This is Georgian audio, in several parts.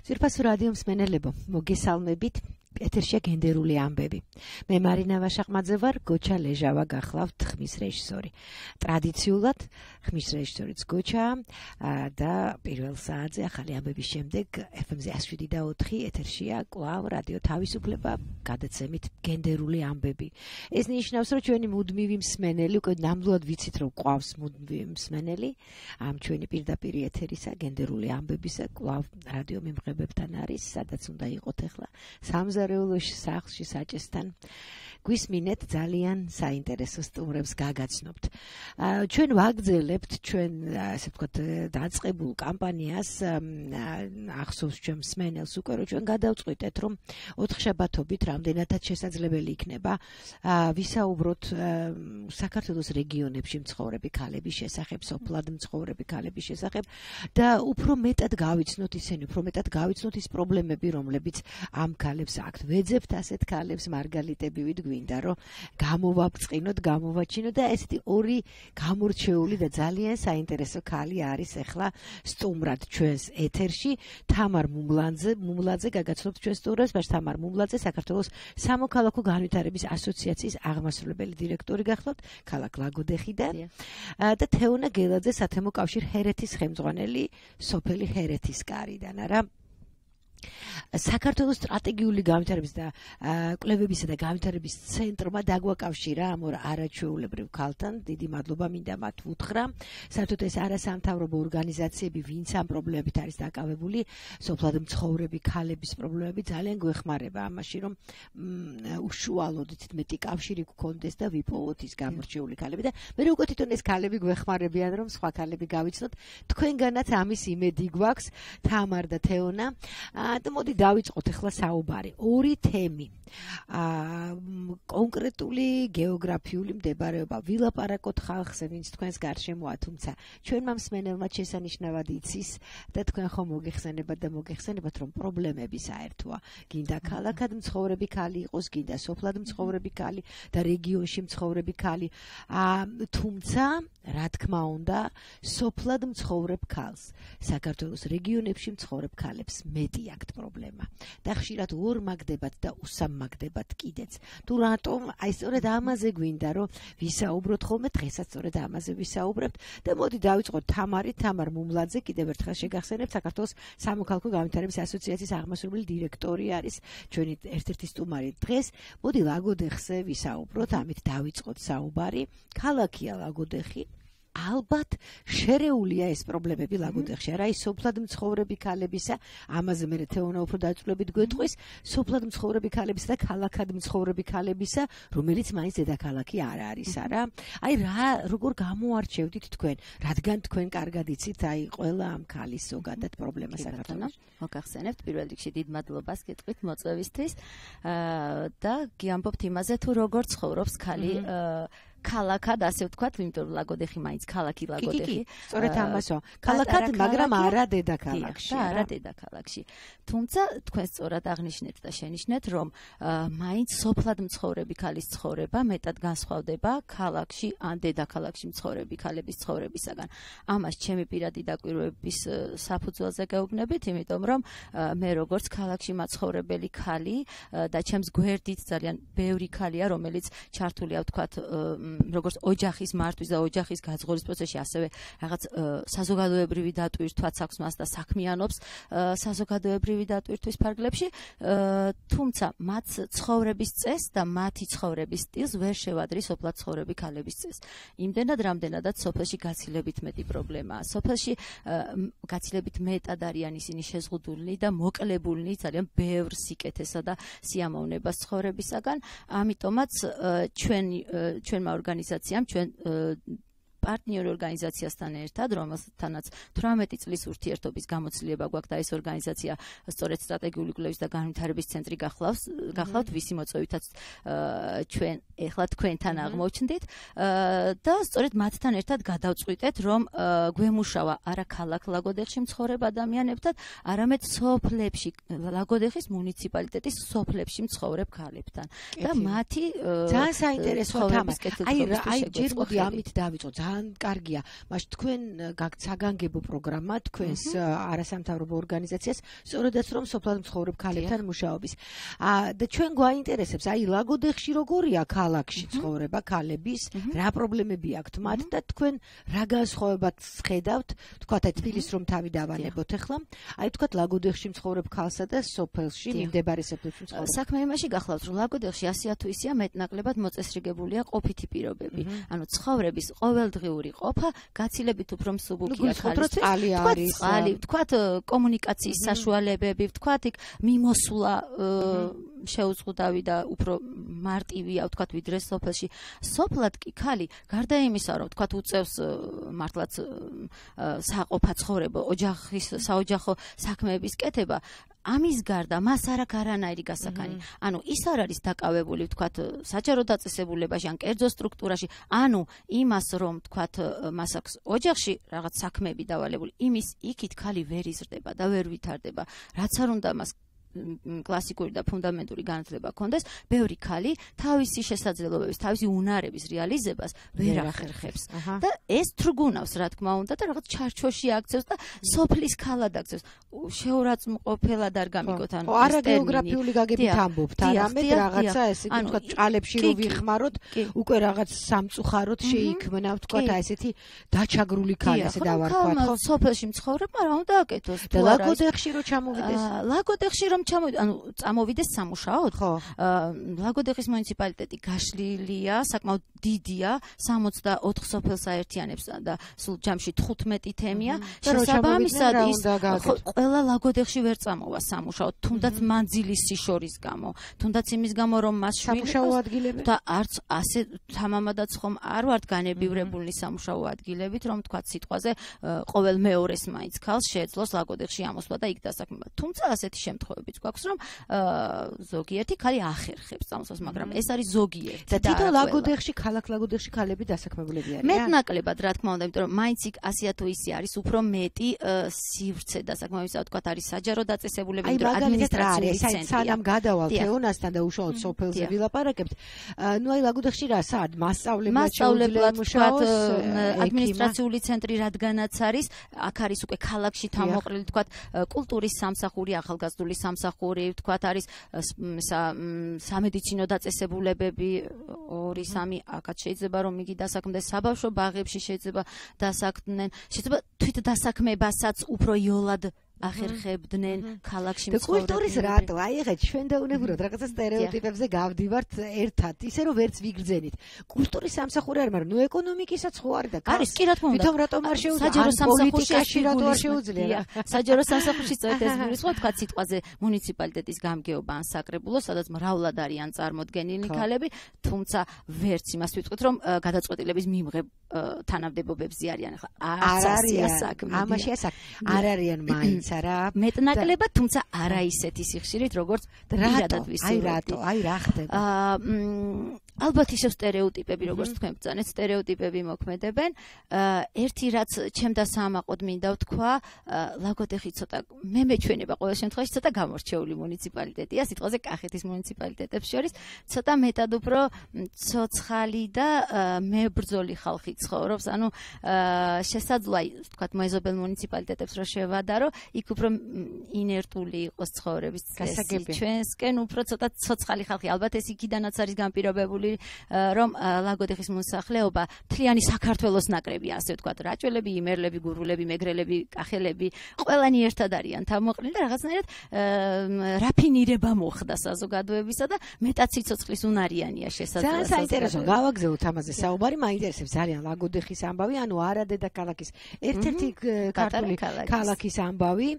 ძვირფასო რადიო მსმენელებო, მოგესალმებით. ეთერშია გენდერული ამბები. მე მარინა ვაშაყმაძე ვარ, გოჩა ლეჟავა გახლავთ ხმის რეჟისორი. ტრადიციულად ხმის რეჟისორიც გოჩაა და პირველ საათზე ახალი ამბების შემდეგ FM-ზე 107.4 ეთერშია კვლავ რადიო თავისუფლება გადაცემით გენდერული ამბები. ეს ნიშნავს, რომ ჩვენი მუდმივი მსმენელი, უკვე ნამდვილად ვიცით, რომ ყავს მუდმივი მსმენელი ამ ჩვენი პირდაპირ ეთერისა გენდერული ამბებისა კვლავ რადიო მიმღებებთან არის, სადაც უნდა იყოთ ახლა სამზარეულოში სახლში საჭესთან. გვისმინეთ ძალიან საინტერესო სტუმრებს გაგაცნობთ. ჩვენ ვაგრძელებთ ჩვენ ასე ვთქვათ დაწყებულ კამპანიას ახსოვს ჩვენ მსმენელს უკვე რომ ჩვენ გადავწყვიტეთ რომ 4 შაბათობით რამდენადაც შესაძლებელი იქნება ვისაუბროთ საქართველოს რეგიონებში მცხოვრები ქალების შესახებ, სოფლად მცხოვრები ქალების შესახებ და უფრო მეტად გავიცნოთ ისინი, უფრო მეტად გავიცნოთ ის პრობლემები, რომლებიც ამ ქალებს აქვთ. ვეძებთ ასეთ ქალებს მარგალიტებივით გვინდა რომ გამოვაბრწყინოთ, გამოვაჩინოთ და ესეთი ორი გამორჩეული და ძალიან საინტერესო ქალი არის ახლა სტუმრად ჩვენს ეთერში. თამარ მუმლაძე გაგაცნობთ ჩვენს სტუმრებს, თამარ მუმლაძე საქართველოს სამოქალაქო განვითარების ასოციაციის აღმასრულებელი დირექტორი გახლავთ ქალაქ ლაგოდეხიდან და თეონა გელაძე სათემო კავშირ ჰერეთის ხელმძღვანელი სოფელი ჰერეთის კარიდან. არა საქართველოს სტრატეგიული განვითარების და კვლევებისა და განვითარების ცენტრმა დაგვაკავშირა ამ ორ არაჩვეულებრივ ქალთან. დიდი მადლობა მინდა მათ უთხრა. საერთოდ ეს არასამთავრობო ორგანიზაციები, ვინც ამ პრობლემებით არის დაკავებული, სოფლად მცხოვრები ქალების პრობლემები ძალიან გვეხმარება ამაში, რომ უშუალოდ მეტი კავშირი გქონდეს და ვიპოვოთ ის გამორჩეული ქალები და მე უკვე თვითონ ეს ქალები გვეხმარებიან, რომ სხვა ქალები გავიცნოთ. თქვენგანაც ამის იმედი გვაქვს, თამარ და თეონა. და მოდი დავიწყოთ ახლა საუბარი. ორი თემი. კონკრეტული გეოგრაფიული მდებარეობა. ვილაპარაკოთ ხალხზე, ვინც თქვენს გარშემოა, თუმცა ჩვენმა მსმენელმა შესანიშნავად იცის და თქვენ ხომ მოგეხსენებათ, რომ პრობლემები საერთოა. გინდა ქალაქად მცხოვრები ქალი იყოს, გინდა სოფლად მცხოვრები ქალი და რეგიონში მცხოვრები ქალი. თუმცა, რა თქმა უნდა, სოფლად მცხოვრებ ქალს, საქართველოს რეგიონებში მცხოვრებ ქალებს მეტი აქვთ პრობლემა. და ხშირად ორმაგდებათ და უსამაგდებათ კიდეც. თუ რატომ, აი სწორედ ამაზე გვინდა რომ ვისაუბროთ ხოლმე, დღესაც სწორედ ამაზე ვისაუბრებთ და მოდი დავიწყოთ თამარ მუმლაძე, კიდევ ერთხელ შეგახსენებთ, საქართველოს სამოქალაქო განვითარების ასოციაციის აღმასრულებელი დირექტორი არის ჩვენი ერთ-ერთი სტუმარი დღეს. მოდი ლაგოდეხზე ვისაუბროთ, ამით დავიწყოთ საუბარი. ქალაქია ლაგოდეხი. ალბათ შერეულია ეს პრობლემები ლაგოდეხში. არა ის სოფლად მცხოვრები ქალებისა, ამაზე მე თეონა უფრო დაწვრილებით გვეტყვის, სოფლად მცხოვრები ქალებისა და ქალაქად მცხოვრები ქალებისა, რომელიც მაინც დედაქალაქი არ არის, არა? აი როგორ გამოარჩევდით თქვენ, რადგან თქვენ კარგად იცით აი ყველა ამ ქალის ზოგადად პრობლემა საქართველოს. მოგახსენებთ პირველ რიგში დიდ მადლობას გეტყვით მოწვევისთვის და გიამბობთ იმაზე თუ როგორ ცხოვრობს ქალი ქალაქად, ასე ვთქვათ, იმიტომ რომ ლაგოდეხი მაინც ქალაქი ლაგოდეხი. სწორედ ამასო. ქალაქად, მაგრამ არა დედაქალაქში. არა დედაქალაქში. თუმცა თქვენ სწორად აღნიშნეთ და შენიშნეთ, რომ მაინც სოფლად მცხოვრები ქალის ცხოვრება მეტად განსხვავდება ქალაქში ან დედაქალაქში მცხოვრები ქალების ცხოვრებისაგან. ამას ჩემი პირადი დაკვირვების საფუძველზე გაუბნებით, იმიტომ რომ მე როგორც ქალაქში მაცხოვრებელი ქალი და ჩემს გვერდით ძალიან ბევრი ქალია, რომელიც ჩართულია, ვთქვათ, როგორც ოჯახის მართვის და ოჯახის გაძღორის პროცესში, ასევე რაღაც საზოგადოებრივი დატვირთვაც აქვს მას და საქმიანობს საზოგადოებრივი დატვირთვის ფარგლებში, თუმცა მათ ცხოვრების წესს და მათი ცხოვრების სტილს ვერ შევადრი სოფლად ცხოვრები ქალების წესს. იმდენად, რამდენადაც სოფელში გაცილებით მეტი პრობლემაა. სოფელში გაცილებით მეტად არიან ისინი შეზღუდულნი და მოკლებულნი ძალიან ბევრ სიკეთესა და სიამოვნებას ცხოვრებისაგან. ამიტომაც ჩვენმა ორგანიზაციამ, ჩვენ პარტნიორ ორგანიზაციასთან ერთად, რომელთანაც 18 წლის ურთიერთობის გამოცდილება გვაქვს და ეს ორგანიზაცია სწორედ სტრატეგიული კვლევის და განვითარების ცენტრი გახლავთ, ვისი მოწვევითაც ჩვენ ეხლა თქვენთან აღმოჩნდით და სწორედ მათთან ერთად გადავწყვიტეთ, რომ გვემუშავა არა ქალაქ ლაგოდეხში მცხოვრებ ადამიანებთან, არამედ სოფლებში, ლაგოდეხის მუნიციპალიტეტის სოფლებში მცხოვრებ ქალებთან და მათი ძალიან საინტერესოა თამა. აი ჯერ მოდი ამით დავიწყოთ. ძალიან კარგია. მაშინ თქვენ გაქვთ საგანგებო პროგრამა თქვენს არასამთავრობო ორგანიზაციას, სწორედაც რომ სოფლად მცხოვრებ ქალებთან მუშაობის. და ჩვენ გვაინტერესებს, აი ლაგოდეხში როგორია ქალაქში ცხოვრება ქალების, რა პრობლემები აქვთ მათ და თქვენ რა განსხვავებაც ხედავთ, თქვათ აი თბილისს რომ თავი დავანებოთ ახლა, აი თქვათ ლაგოდეხში მცხოვრებ ქალსა და სოფელში მიმდებარე სოფელში მცხოვრებ. საქმე იმაში გახლავთ, რომ ლაგოდეხში ასია თუ ისია მეტნაკლებად მოწესრიგებულია ყოფითი პირობები. ანუ ცხოვრების ყოველდღიური ყოფა გაცილებით უფრო მსუბუქია ხალხის. თქვათ კომუნიკაციის საშუალებები, თქვათ იქ მიმოსვლა შეუზღუდავი და უფრო მარტივია, ვთქვათ, ვიდრე სოფელში. სოფლად კი ქალი, გარდა იმისა, რომ ვთქვათ, უწევს მართლაც საყოფა ცხოვრება, ოჯახის საოჯახო საქმეების კეთება, ამის გარდა მას არ აქვს არანაირი გასახანი. ანუ ის არ არის დაკავებული, ვთქვათ, საჯარო დაწესებულებაში ან კერძო სტრუქტურაში, ანუ იმას, რომ ვთქვათ, მას აქვს ოჯახში რაღაც საქმეები დავალებული, იმის იქით ქალი ვერ იზრდება და ვერ ვითარდება. რაც არ უნდა მას კლასიკური და ფუნდამენტური განათლება ჰქონდეს, ბევრი ქალი თავისი შესაძლებლობების, თავისი უნარების რეალიზებას ვერ ახერხებს. და ეს თრგუნავს, რა თქმა უნდა, და რაღაც ჩარჩოში აქცევს და სოფლის ქალად აქცევს. შეურაცხმყოფელად არ გამიგოთ, ანუ არა გეოგრაფიული გაგებით ამბობთ, არამედ რაღაცა ესე ვთქვათ, ჭალებში რო ვიხმაროთ, უკვე რაღაც სამწუხაროდ შეიქმნა, ვთქვათ, აი ესეთი დაჩაგრული ქალი, ასე დავარქვათ, ხო? სოფელში მცხოვრებმა რა უნდა აკეთოს? და ლაგოდეხში რო ჩამოვიდეს? ლაგოდეხში რომ წამოვიდეს სამუშაოდ, ლაგოდეხის მუნიციპალიტეტი გაშლილია, საკმაოდ დიდია, 64 სოფელს აერთიანებს და სულ ჯამში 15 თემია. შესაბამისად ის ყველა ლაგოდეხში ვერ წამოვა სამუშაოდ, თუნდაც მანძილის სიშორის გამო, თუნდაც იმის გამო, რომ მას სამუშაო ადგილები და არც ასე თამამადაც ხომ არ ვართ განებივრებული სამუშაო ადგილებით, რომ თქვა სიტყვაზე ყოველ მეორეს მაინც ქალს შეეძლოს ლაგოდეხში ამოსვლა და იქ დასაქმება. თუმცა ასეთი შემთხვევები გვაქვს, რომ ზოგიერთი ქალი ახერხებს წამოსვლას, მაგრამ ეს არის ზოგიერთი. და თითო ლაგოდეხში, ქალაქ ლაგოდეხში ქალები დასაქმებულები არიან. მეტნაკლებად, რა თქმა უნდა, იმიტომ რომ მაინც იქ ასია თუ ისე არის უფრო მეტი სივრცე დასაქმებისა, თქვათ, არის საჯარო დაწესებულება, იმიტომ რომ ადმინისტრაციული ცენტრია. სანამ გადავალ თეონასთან და უშუალოდ სოფელზე ვილაპარაკებთ, ნუ აი ლაგოდეხში რა სად მასწავლებლად მუშაობს, ადმინისტრაციული ცენტრი რადგანაც არის, აქ არის უკვე ქალაქში თავმოყრილი, თქვათ, კულტურის სამსახური, ახალგაზრდული სამსახური, ვთქვათ, არის სამედიცინო დაწესებულებები 2-3, აქაც შეიძლება რომ იგი დასაქმდეს, საბავშვო ბაღებში შეიძლება დასაქმდნენ, შეიძლება თვით დასაქმებასაც უფრო იოლად ახერხებდნენ ქალაქში მცხოვრები. კულტურის რატო? აი ეხლა ჩვენ დაუნებუროთ რაღაცა სტერეოტიპებზე გავდივართ ერთად, ისე რომ ვერც ვიგრძენით. კულტურის სამსახური არ, მაგრამ ნუ ეკონომიკისაც ხო არის და არის, კი რა თქმა უნდა. ვითომ რატომ არ შეუძლია? საჯარო სამსახურში რატო არ შეუძლია? საჯარო სამსახურში სწორედ ეს გულისხმობ, თქვა სიტყვაზე მუნიციპალიტეტის გამგეობა ან საკრებულო, სადაც მრავლად არიან წარმოდგენილი ქალები, თუმცა ვერც იმას ვიტყვით, რომ გადაწყვეტილების მიმღებ თანამდებობებზე არიან. ახლა არ არის საქმე. ამაშია საქმე. არ არიან მაინც მეტნაკლებად, თუმცა არა ისეთი სიხშირით, როგორც პირადად ვისურვებთ. აი რა ხდება? ალბათ ისევ სტერეოტიპები, როგორც თქვენ ბრძანეთ, სტერეოტიპები მოქმედებენ. ერთი რაც ჩემდა საამაყოდ მინდა ვთქვა, ლაგოდეხი ცოტა მე მეჩვენება ყოველ შემთხვევაში ცოტა გამორჩეული მუნიციპალიტეტია, სიტყვაზე კახეთის მუნიციპალიტეტებს შორის, ცოტა მეტად უფრო ცოცხალი და მებრძოლი ხალხი ცხოვრობს. ანუ შესაძლოა, ვთქვათ, მოეზობელ მუნიციპალიტეტებს რო შევადარო, იქ უფრო ინერტული იყოს ცხოვრების წესი. ჩვენსკენ უფრო ცოტა ცოცხალი ხალხი, ალბათ ეს იქიდანაც არის განპირობებული, რომ ლაგოდეხის მოსახლეობა მთლიანი საქართველოს ნაკრებია, ასე ვთქვათ, რაჭველები, იმერლები, გურულები, მეგრელები, კახელები, ყველანი ერთად არიან თავმოყრილი და რაღაცნაირად რაფინირება მოხდა საზოგადოებისა და მეტად სიცოცხლის უნარიანია შესაძლოა. ძალიან საინტერესო, გავაგზავნოთ ამაზე საუბარი, მაინტერესებს ძალიან ლაგოდეხის ამბავი, ანუ არადედაქალაქის ერთ-ერთი ქართული ქალაქის ამბავი,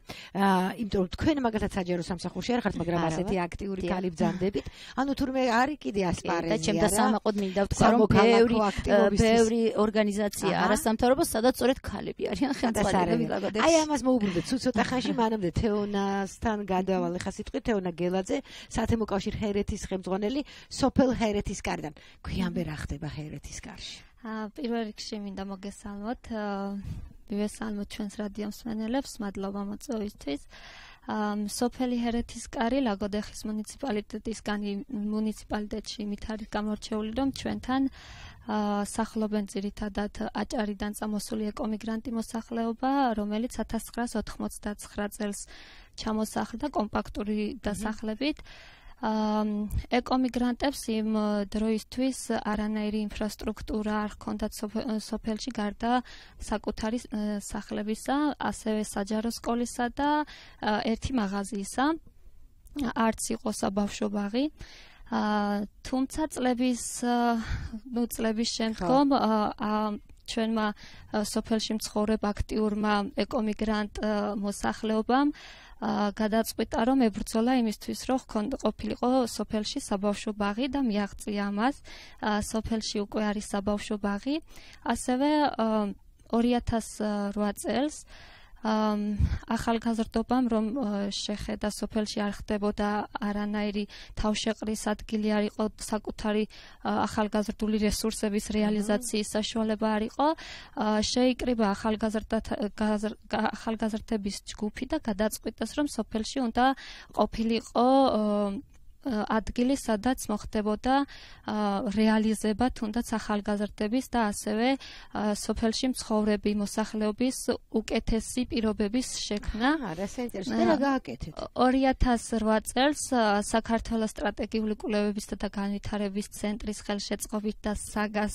იმიტომ რომ თქვენ მაგალითად საჯარო სამსახურში არ ხართ, მაგრამ ასეთი აქტიური ქალი ბრძანდებით, ანუ თურმე არის კიდე ასპარეზი. და სამაყოდ მინდა ვთქვა, რომ ბევრი ორგანიზაცია არასამთავრობო, სადაც სწორედ ქალები არიან ხელმძღვანელები ლაგოდეხში. აი ამას მოუბრუნდეთ, ცოტა ხანში მანამდე თეონასთან გადავალ, ხა სიტყვით თეონა გელაძე, სათემო კავშირ ჰერეთის ხელმძღვანელი, სოფელ ჰერეთის კარიდან. გვიანბე რა ხდება ჰერეთის კარში? პირველ რიგში მინდა მოგესალმოთ, მივესალმოთ ჩვენს რადიო მსმენელებს, მადლობა მოწვევისთვის. სოფელი ჰერეთის კარი ლაგოდეხის მუნიციპალიტეტში იმით არის გამორჩეული, რომ ჩვენთან სახლობენ ძირითადად აჭარიდან წამოსული ეკომიგრანტი მოსახლეობა, რომელიც 1999 წელს ჩამოსახლდა კომპაქტური დასახლებით. ეკომიგრანტებს იმ დროისთვის არანაირი ინფრასტრუქტურა არ ჰქონდათ სოფელში გარდა საკუთარი სახლებისა, ასევე საჯარო სკოლისა და ერთი მაღაზიისა. არც იყო საბავშვო ბაღი. თუმცა წლების შემდგომ ჩვენმა სოფელში მცხოვრებ აქტიურმა ეკომიგრანტ მოსახლეობამ გადაწყვიტა, რომ ებრძოლა იმისთვის, რომ ყოფილიყო სოფელში საბავშვო ბაღი და მიაღწია ამას. სოფელში უკვე არის საბავშვო ბაღი. ასევე 2008 წელს ახალგაზრდობამ, რომ შეხედა სოფელში არ ხდებოდა არანაირი თავშეყრის ადგილი არ იყო, საკუთარი ახალგაზრდული რესურსების რეალიზაციის საშუალება არ იყო, შეიკრიბა ახალგაზრდების ჯგუფი და გადაწყვიტეს, რომ სოფელში უნდა ყოფილიყო ადგილი, სადაც მოხდებოდა რეალიზება თუნდაც ახალგაზრდების და ასევე სოფელში მცხოვრები მოსახლეობის უკეთესი პირობების შექმნა. რა საინტერესოა, რა გააკეთეთ? 2008 წელს საქართველოს სტრატეგიული კვლევებისა და განვითარების ცენტრის ხელშეწყობით და საგას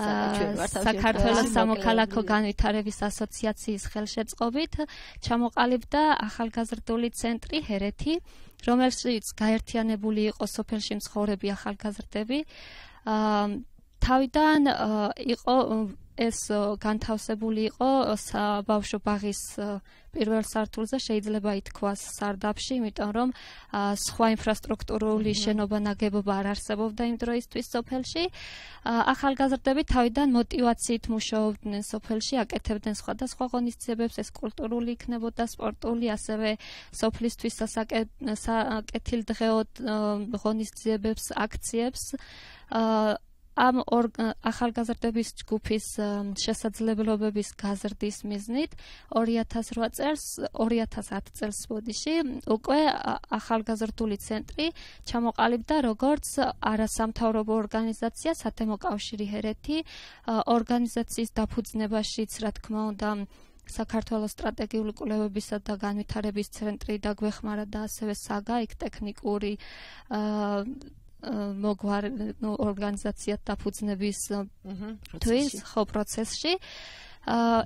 საქართველოს სამოქალაქო განვითარების ასოციაციის ხელშეწყობით ჩამოყალიბდა ახალგაზრდული ცენტრი ჰერეთი, რომელშიც გაერთიანებული იყო სოფელში მცხოვრები ახალგაზრდები. თავიდან იყო ეს განთავსებული იყო საბავშვო ბაღის პირველ სართულზე, შეიძლება ითქვას სარდაფში, იმიტომ რომ სხვა ინფრასტრუქტურული შენობა ნაგებობა არ არსებობდა იმ დროისთვის სოფელში. ახალგაზრდები თავიდან მოტივაციით მუშაობდნენ სოფელში, აკეთებდნენ სხვადასხვა ღონისძიებებს, ეს კულტურული იქნებოდა, სპორტული, ასევე სოფლისთვის საკეთილდღეოდ ღონისძიებებს, აქციებს. ამ ახალგაზრდების ჯგუფის შესაძლებლობების გაზრდის მიზნით 2010 წელს უკვე ახალგაზრდული ცენტრი ჩამოყალიბდა როგორც არასამთავრობო ორგანიზაცია, სათემო კავშირი ჰერეთი, ორგანიზაციის დაფუძნებაშიც, რა თქმა უნდა, საქართველოს სტრატეგიული კვლევებისა და განვითარების ცენტრი დაგვეხმარა და ასევე საგა, იქ ტექნიკური ორგანიზაცია დაფუძნების პროცესში.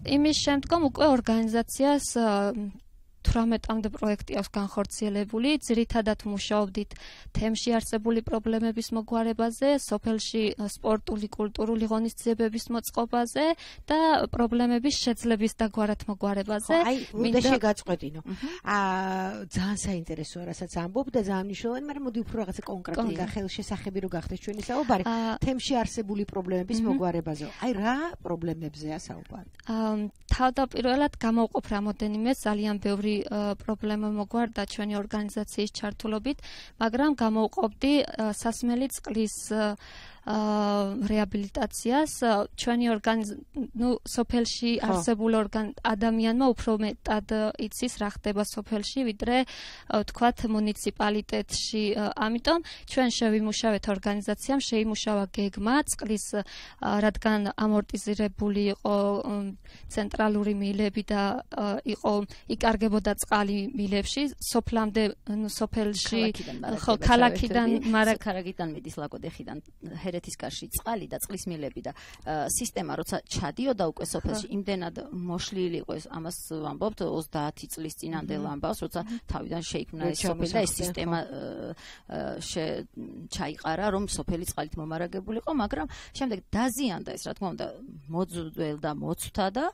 იმის შემდგომ უკვე ორგანიზაციას 18-მდე პროექტი აქვს განხორციელებული, ძირითადად მუშაობდით თემში არსებული პრობლემების მოგვარებაზე, სოფელში სპორტული, კულტურული ღონისძიებების მოწყობაზე და პრობლემების შეძლების დაგვარად მოგვარებაზე. მინდა შეგაწყვეტინო. ძალიან საინტერესოა, რასაც ამბობ და ძალიან მნიშვნელოვანი, მაგრამ მოდი უფრო რაღაცა კონკრეტული და ხელშესახები რო გახდეს ჩვენი საუბარი. თემში არსებული პრობლემების მოგვარებაზე. რა პრობლემებზეა საუბარი? თავდაპირველად გამოვყოფ რამოდენიმე ძალიან ბევრი პრობლემა მოგვარდა ჩვენი ორგანიზაციის ჩართულობით, მაგრამ გამოვყოფდი სასმელი წყლის რეაბილიტაციას. ჩვენი სოფელში არსებულ ადამიანმა უფრო მეტად იცის რა ხდება სოფელში, ვიდრე ვთქვათ მუნიციპალიტეტში. ამიტომ ჩვენ შევიმუშავეთ ორგანიზაციამ, შეიმუშავა გეგმა წყლის, რადგან ამორტიზირებული იყო ცენტრალური მილები და იკარგებოდა წყალი მილებში, სოფლამდე სოფელში ქალაქიდან მიდის ლაკოდეხიდან ჰერეთის კარში წყალი და წყლის მილები და სისტემა როცა ჩადიოდა უკვე სოფელში, იმდენად მოშლილი იყო, ამას ვამბობთ 30 წლის წინანდელ ამბავს, როცა თავიდან შეიქმნა ეს სოფელი და ეს სისტემა ჩაიყარა, რომ სოფელი წყალით მომარაგებულიყო, მაგრამ შემდეგ დაზიანდა ეს, რა თქმა უნდა, მოძველ და მოცვთა და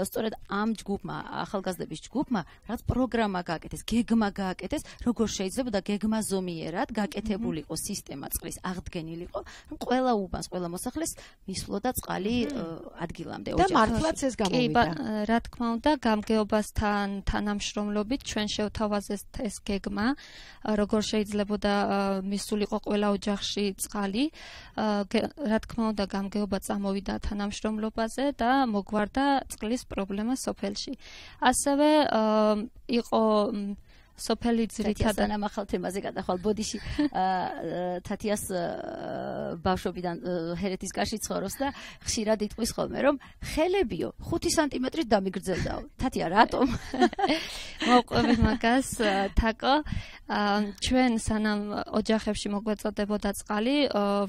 სწორედ ამ ჯგუფმა, ახალგაზრდების ჯგუფმა, რაც პროგრამა გააკეთეს, გეგმა გააკეთეს, როგორ შეიძლება და გეგმაზომიერად გაკეთებულიყო სისტემა წყლის აღდგენილიყო, ყველა უბანს, ყველა მოსახლეს მისვლოდა წყალი ადგილამდე. და მართლაც ეს გამოვიდა. რა თქმა უნდა, გამგეობასთან თანამშრომლობით ჩვენ შევთავაზეთ ეს გეგმა, როგორ შეიძლებოდა მისულიყო ყველა ოჯახში წყალი. რა თქმა უნდა, გამგეობა წამოვიდა თანამშრომლობაზე და მოგვარდა წყლის პრობლემა სოფელში. ასევე იყო სოფელი ძირითადად ამახალ თემაზე გადახვალ ბოდიში თათიას ბავშვობიდან ჰერეთის კარში ცხოვრობს და ხშირად იტყვის ხოლმე რომ ხელებიო 5 სანტიმეტრით დამიგრძელდაო. თათია რატომ? მოვყვებით მაგას თაკო ჩვენ სანამ ოჯახებში მოგვეწოდებოდა წყალი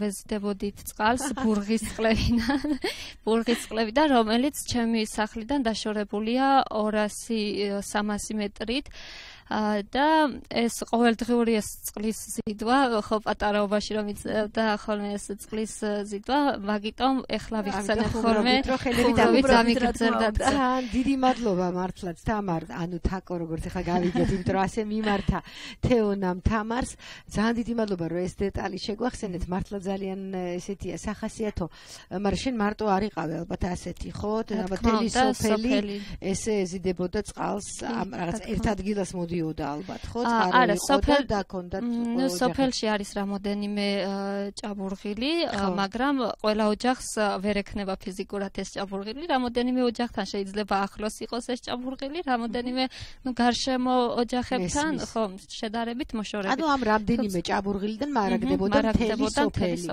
ვეზიდებოდით წყალს ბურღის წყლებიდან რომელიც ჩემი სახლიდან დაშორებულია 200-300 მეტრით და ეს ყოველდღიური ეს წყლის ზიდვა ხო პატარაობაში რომ იწევდა ხოლმე ეს წყლის ზიდვა მაგიტომ ეხლა ვიხსენებ ხოლმე დამიგრძელდა ძალიან დიდი მადლობა მართლაც თამარ ანუ თაკო როგორც ახლა გავიგეთ იმიტომ რომ ასე მიმართა თეონამ თამარს ძალიან დიდი მადლობა რომ ეს დეტალი შეგვახსენეთ მართლა ძალიან ესეთია სახასიათო მაგრამ შენ მარტო არ იყავე ალბათ ასეთი ხო თელი სოფელი ესე ეზიდებოდა წყალს რაღაც ერთ ადგილას მოდი ალბათ ხო არა სოფელ და ქონდათ სოფელში არის რამოდენიმე ჭაბურღილი მაგრამ ყველა ოჯახს ვერ ექნება ფიზიკურად ეს ჭაბურღილი რამოდენიმე ოჯახთან შეიძლება ახლოს იყოს ეს ჭაბურღილი რამოდენიმე გარშემო ოჯახებთან ხო შედარებით მოშორებით ანუ ამ რამდენიმე ჭაბურღილიდან მარაგდებოდა მთელი სოფელი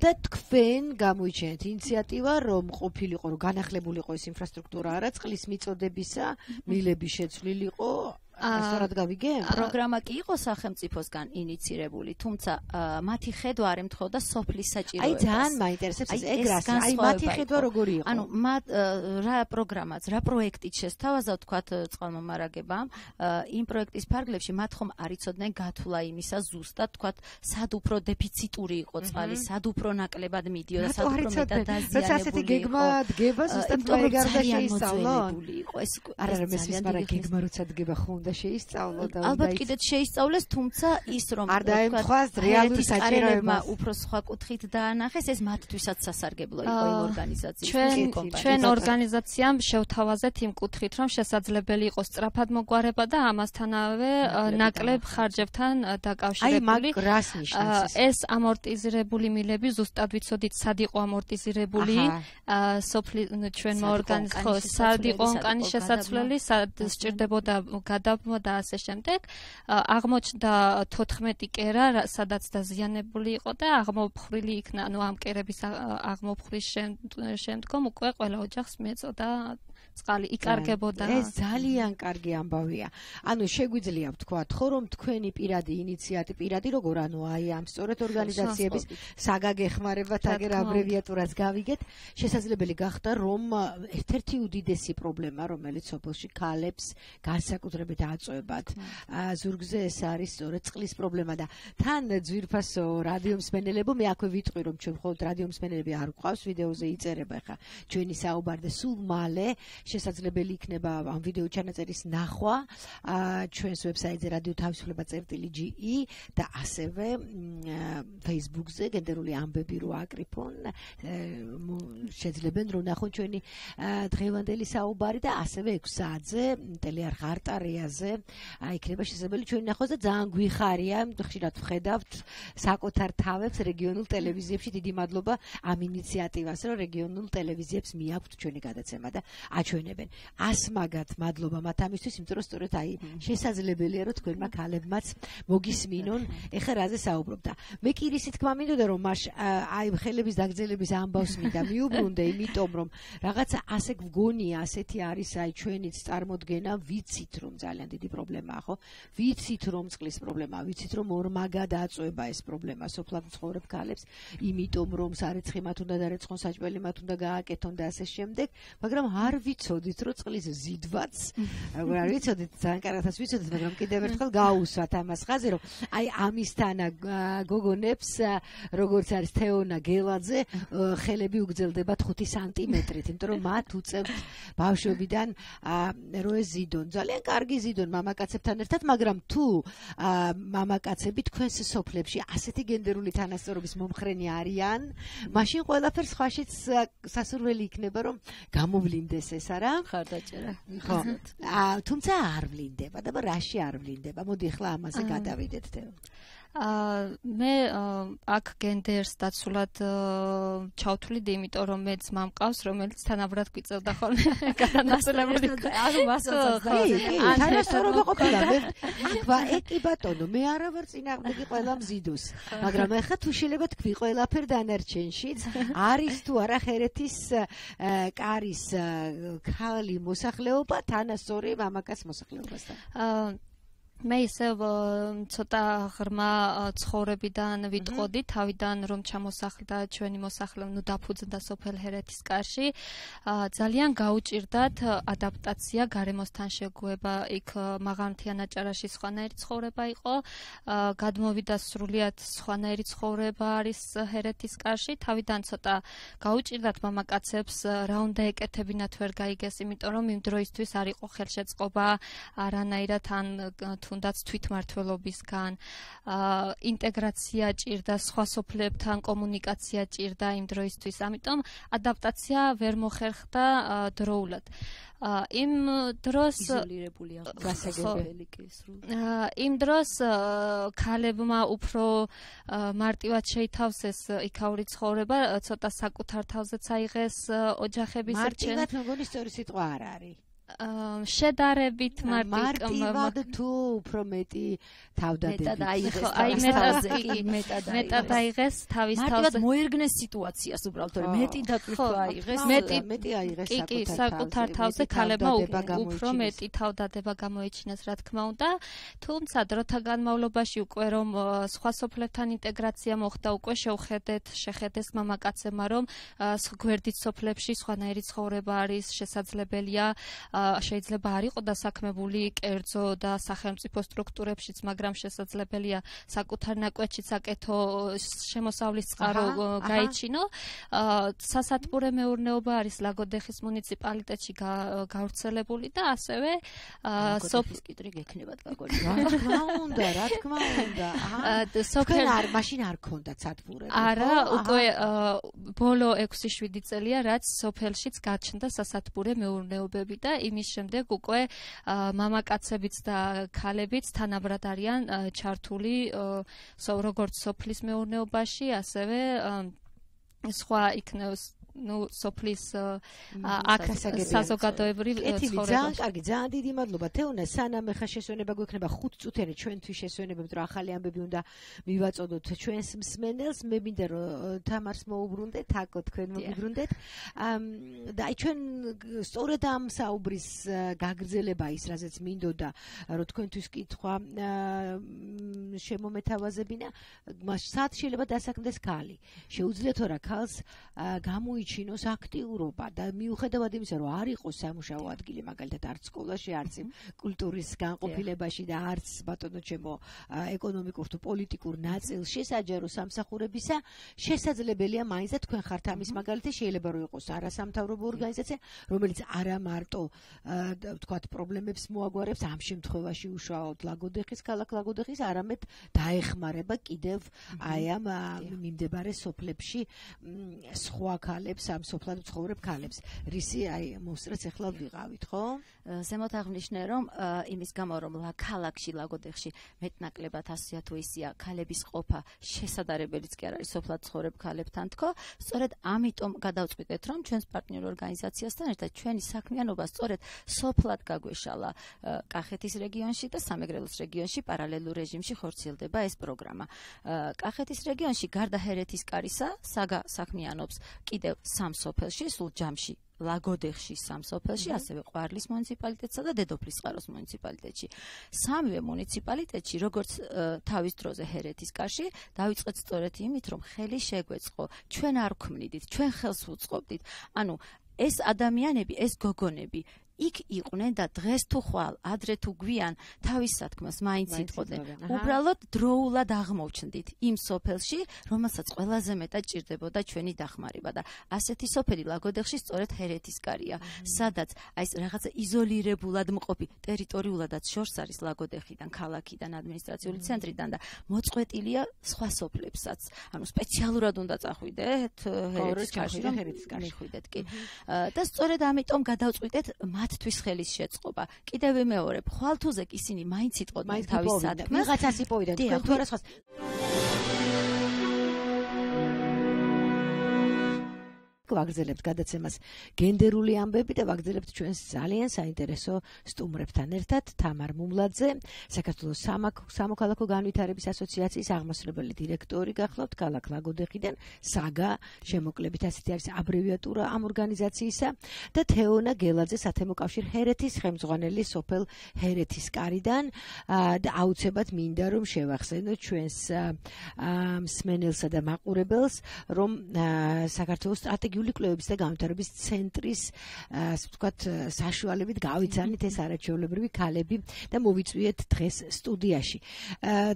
და თქვენ გამოიჩენეთ ინიციატივა რომ ყოფილიყო რომ განახლებულიყო ეს ინფრასტრუქტურა არა წყლის მიწოდებისა მილები შეცვლილიყო ასრად გავიგე? პროგრამა კი იყო სახელმწიფოსგან ინიცირებული, თუმცა მათი ხედვა არ ემთხოვდა სოფლის საჭიროებას. აი ძალიან მაინტერესებს ეს ეგრას, აი მათი ხედვა როგორი იყო? ანუ რა პროგრამაც, რა პროექტით შესთავაზა თქვათ წყალმომარაგებამ, იმ პროექტის ფარგლებში მათ ხომ არ იცოდნენ გათვლა იმისა ზუსტად თქვათ სად უფრო დეფიციტური იყო წყალი, სად უფრო ნაკლებად მიდიოდა, სად უფრო მეტად დაზიანებული იყო. რაც ასეთი გეგმა დგება ზუსტად პროგრამაზე შეისწავლონ. არა მესმის მაგრამ გეგმა როცა დგება ხომ შეისწავლო და ალბათ კიდეც შეისწავლეს, თუმცა ის რომ არ დაემთხვას რეალური საჭიროება უფრო სხვა კუთხით დაანახეს, ეს მათთვისაც სასარგებლო იყო იმ ორგანიზაციის. ჩვენ ორგანიზაციამ შევთავაზეთ იმ კუთხით, რომ შესაძლებელი იყოს სწრაფად მოგვარება და ამასთანავე ნაკლებ ხარჯებთან დაკავშირებული. აი მაგ რას ნიშნავს ეს ამორტიზირებული მილები ზუსტად ვიცოდით სად იყო ამორტიზირებული სოფლის ჩვენმა ორგანიზაციამ სად იყო ონკანის შესაცვლელი, სად სჭირდებოდა და ასე შემდეგ აღმოჩნდა 14 კერა სადაც დაზიანებული იყო და აღმოფხრილი იქნა ანუ ამ კერების აღმოფხრის შემდგომ უკვე ყველა ოჯახს მეწოდა წყალი იკარგებოდა ეს ძალიან კარგი ამბავია ანუ შეგვიძლია ვთქვათ ხო რომ თქვენი პირადი ინიციატივა პირადი როგორ ანუ აი ამ სწორედ ორგანიზაციების საგაგეხმარებათ აგერ აბრევიატურას გავიგეთ შესაძლებელი გახდა რომ ერთ-ერთი უდიდესი პრობლემა რომელიც სოფელში ქალებს განსაკუთრებით აწვევად ზურგზე ეს არის სწორედ წყლის პრობლემა და თან ძვირფასო რადიომსმენელებო მე აქვე ვიტყვი რომ ჩვენ მხოლოდ რადიომსმენელები არ გვყავს ვიდეოზე იწერება ხა ჩვენი საუბარი და სულ მალე შესაძლებელი იქნება ამ ვიდეო ჩანაწერის ნახვა ჩვენს ვებსაიტზე radio-თავისუფლება.ge და ასევე Facebook-ზე გენდერული ამბები რო აკრიფონ შეძლებენ რომ ნახონ ჩვენი დღევანდელი საუბარი და ასევე 6 საათზე ტელეარხ არტარეაზე იქნება შესაძლებელი ჩვენი ნახოს და ძალიან გვიხარია ხშირად ვხედავთ საკუთარ თავებს რეგიონულ ტელევიზიებში დიდი მადლობა ამ ინიციატივას რომ რეგიონულ ტელევიზიებს მიაქვთ ჩვენი გადაცემა და აჩვენებენ. ასმაგად მადლობა მათ ამისთვის, იმიტომ რომ სწორედ აი შესაძლებელია რომ თქვენმა ქალებმაც მოგისმინონ ეხლა რაზე საუბრობ და მე კი ისიც თქმა მინდოდა რომ მაშ აი ხელების დაგრძელების ამბავს მინდა მიუბრუნდე იმიტომ რომ რაღაცა ასე გვგონია ასეთი არის აი ჩვენიც წარმოდგენა ვიცით რომ ძალიან დიდი პრობლემაა ხო ვიცით რომ წყლის პრობლემაა ვიცით რომ ორმაგად აწვება ეს პრობლემა სოფლად მცხოვრებ ქალებს იმიტომ რომ სარეცხი მათ უნდა დარეცხონ საჭმელი მათ უნდა გააკეთონ და ასე შემდეგ მაგრამ არ ვიცოდით რომ წყლის ზიდვაც როგორ არ ვიცოდით ძალიან კარგად ვიცოდით მაგრამ კიდევ ერთხელ გაუსვათ ამას ხაზე რომ აი ამისთანა გოგონებს როგორც არის თეონა გელაძე ხელები უგრძელდებათ 5 სანტიმეტრით იმიტომ რომ მათ უწევთ ბავშვობიდან რო ეს ზიდონ ძალიან კარგი ზიდონ მამაკაცებთან ერთად მაგრამ თუ მამაკაცები თქვენს სოფლებში ასეთი გენდერული თანასწორობის მომხრენი არიან მაშინ ყველაფერს სხვაშიც სასურველი იქნება რომ გამოვლინდეს ეს არა ხარდაჭერა ხო თუმცა არ ვლინდება და რაში არ ვლინდება მოდი ახლა ამაზე გადავიდეთ თეო მე აქ გენდერს დაცულად ჩავთვლიდი, იმიტომ რომ მე ძმა მყავს, რომელიც თანაბრად გვიწევდა ხოლმე გადანაწილებული. ანუ მასწავლებლად თანასწორობა ყოფილა. მე კი ბატონო, მე არა ვარ წინააღმდეგი ყველა მზიდოს, მაგრამ ახლა თუ შეიძლება თქვი ყველაფერ დანარჩენშიც არის თუ არა ხერეთის კარის ქალი მოსახლეობა თანასწორი მამაკაც მოსახლეობასთან. მე ისევ ცოტა ღრმა ცხოვრებიდან ვიტყოდი, თავიდან რომ ჩამოსახლდა ჩვენი მოსახლე, ნუ დაფუძნდა სოფელ ჰერეთის კარში. ძალიან გაუჭირდათ ადაპტაცია, გარემოსთან შეგუება, იქ მაღალმთიან აჭარაში სხვანაირი ცხოვრება იყო, გადმოვიდა სრულიად სხვანაირი ცხოვრება არის ჰერეთის კარში. თავიდან ცოტა გაუჭირდათ მამაკაცებს, რა უნდა ეკეთებინათ ვერ გაიგეს, იმიტომ რომ იმ დროისთვის არ იყო ხელშეწყობა არანაირად ან თუნდაც თვითმმართველობისგან, ინტეგრაცია ჭირდა, სხვა სოფლებთან კომუნიკაცია ჭირდა იმ დროისთვის, ამიტომ ადაპტაცია ვერ მოხერხდა დროულად. იმ დროს იზოლირებულია გასაგებელი კი სრულად. იმ დროს ქალებმა უფრო მარტივად შეითავსეს იქაური ცხოვრება, ცოტა საკუთარ თავზეც აიღეს ოჯახების მარტივად მეგონი სწორი სიტყვა არ არის. შედარებით მარტივად თუ უფრო მეტი თავდადებით. მეტად აიღეს თავის თავზე. მარტივად მოერგნეს სიტუაციას უბრალოდ, რომ მეტი დატვირთვა აიღეს. მეტი აიღეს საკუთარ თავზე ქალებმა უფრო მეტი თავდადება გამოიჩინეს, რა თქმა უნდა. თუმცა დროთა განმავლობაში უკვე რომ სხვა სოფლებთან ინტეგრაცია მოხდა, უკვე შეხედეს მამაკაცებმა, რომ გვერდით სოფლებში სხვანაირი ცხოვრება არის შესაძლებელია. შეიძლება არ იყო დასაქმებული კერძო და სახელმწიფო სტრუქტურებშიც, მაგრამ შესაძლებელია საკუთარ ნაკვეთშიც აკეთო, შემოსავლის წყარო გაიჩინო. სასათბურე მეურნეობა არის ლაგოდეხის მუნიციპალიტეტში გავრცელებული და ასევე სოფლის კიტრი გექნებათ გაგონი. რა თქმა უნდა. სოფელ არ მაშინ არ ქონდათ სათბურები. არა, უკვე ბოლო 6-7 წელია, რაც სოფელშიც გაჩნდა სასათბურე მეურნეობები და იმის შემდეგ უკვე მამაკაცებიც და ქალებიც თანაბრად არიან ჩართული როგორც სოფლის მეურნეობაში, ასევე სხვა იქნებს სოფლის აქ საზოგადოებრივ ცხოვრებაში. კარგი, ძალიან დიდი მადლობა. თეონა, სანამ ახლა შესვენება გვექნება 5 წუთიანი ჩვენთვის შესვენებებ, რომ ახალი ამბები უნდა მივაწოდოთ ჩვენს მსმენელს. მე მინდა რომ თამარს მოუბრუნდეთ, აკო თქვენ მოგიბრუნდეთ. და აი ჩვენ სწორედ ამ საუბრის გაგრძელება ის, რაზეც მინდოდა, რომ თქვენთვის კითხვა შემომეთავაზებინა, სად შეიძლება დასაქმდეს ქალი. შეუძლიათ თუ რა ქალს ჩინოს აქტიურობა და მიუხედავად იმისა, რომ არ იყოს სამუშაო ადგილი, მაგალითად არც სკოლაში, არც კულტურის განყოფილებაში და არც ბატონო ჩემო ეკონომიკურ თუ პოლიტიკურ ნაწილში საჯარო სამსახურებისა, შესაძლებელია მაინც და თქვენ ხართ ამის მაგალითი, შეიძლება რომ იყოს არასამთავრობო ორგანიზაცია, რომელიც არა მარტო თქვათ პრობლემებს მოაგვარებს ამ შემთხვევაში უშუალოდ ლაგოდეხის, ქალაქ ლაგოდეხის, არამედ დაეხმარება კიდევ აი ამ მიმდებარე სოფლებში სხვა ქალებს ამ სოფლად ცხოვრებ ქალებს. რისი აი მოსწრეც ახლა ვიღავით, ხო? ზემოთ აღნიშნე, რომ იმის გამო რომ ქალაქში ლაგოდეხში მეტნაკლებად ასია თუ ისია ქალების ყოფა შესაძლებელიც კი არ არის სოფლად ცხოვრებ ქალებთან თქო, სწორედ ამიტომ გადავწყვიტეთ, რომ ჩვენს პარტნიორ ორგანიზაციასთან ერთად ჩვენი საქმიანობა სწორედ სოფლად გაგვეშალა კახეთის რეგიონში და სამეგრელოს რეგიონში პარალელურ რეჟიმში ხორციელდება ეს პროგრამა. კახეთის რეგიონში გარდა ჰერეთის კარისა საქმიანობს კიდევ სამ სოფელში, სულ ჯამში ლაგოდეხში სამ სოფელში, ასევე ყვარლის მუნიციპალიტეტსა და დედოფლისწყაროს მუნიციპალიტეტში. სამივე მუნიციპალიტეტში, როგორც თავის დროზე ჰერეთის კარში, დავიწყეთ სწორედ იმით, რომ ხელი შეგვეწყო. ჩვენ არ გვქმნიდით, ჩვენ ხელს ვუწყობდით. ანუ ეს ადამიანები, ეს გოგონები იქ იყვნენ და დღეს თუ ხვალ, ადრე თუ გვიან თავის სათქმას მაინც იტყოდნენ. უბრალოდ დროულად აღმოჩნდით იმ სოფელში, რომელსაც ყველაზე მეტად ჭირდებოდა ჩვენი დახმარება და ასეთი სოფელი ლაგოდეხში სწორედ ჰერეთის კარია, სადაც აი ეს რაღაცა იზოლირებულად მყოფი ტერიტორიულადაც შორს არის ლაგოდეხიდან, ქალაქიდან, ადმინისტრაციული ცენტრიდან და მოწყვეტილია სხვა სოფლებსაც. ანუ სპეციალურად უნდა წახვიდეთ ჰერეთის კარში, რომ მიხვიდეთ კი. და სწორედ ამიტომ გადავწყვიტეთ მათთვის ხელის შეწყობა. კიდევ ვიმეორებ, ხვალთუზე ისინი მაინც იტყოდნენ თავის საქმეს. ვიღაცას იპოვიდნენ, თქვენ თუ არა სხვას. ვაგრძელებთ გადაცემას გენდერული ამბები და ვაგრძელებთ ჩვენს ძალიან საინტერესო სტუმრებთან ერთად თამარ მუმლაძე, საქართველოს სამოქალაქო განვითარების ასოციაციის აღმასრულებელი დირექტორი გახლავთ ქალაქ ლაგოდეხიდან, საგა შემოკლებით ასეთი არის აბრევიატურა ამ ორგანიზაციისა და თეონა გელაძე სათემო კავშირ ჰერეთის ხელმძღვანელი სოფელ ჰერეთის კარიდან და აუცილებლად მინდა რომ შევახსენოთ ჩვენს მსმენელსა და მაყურებელს რომ საქართველოს სტრატეგიული კვლევების და განვითარების ცენტრის ასე ვთქვათ საშუალებით გავიცანით ეს არაჩვეულებრივი ქალები და მოვიწვიეთ დღეს სტუდიაში.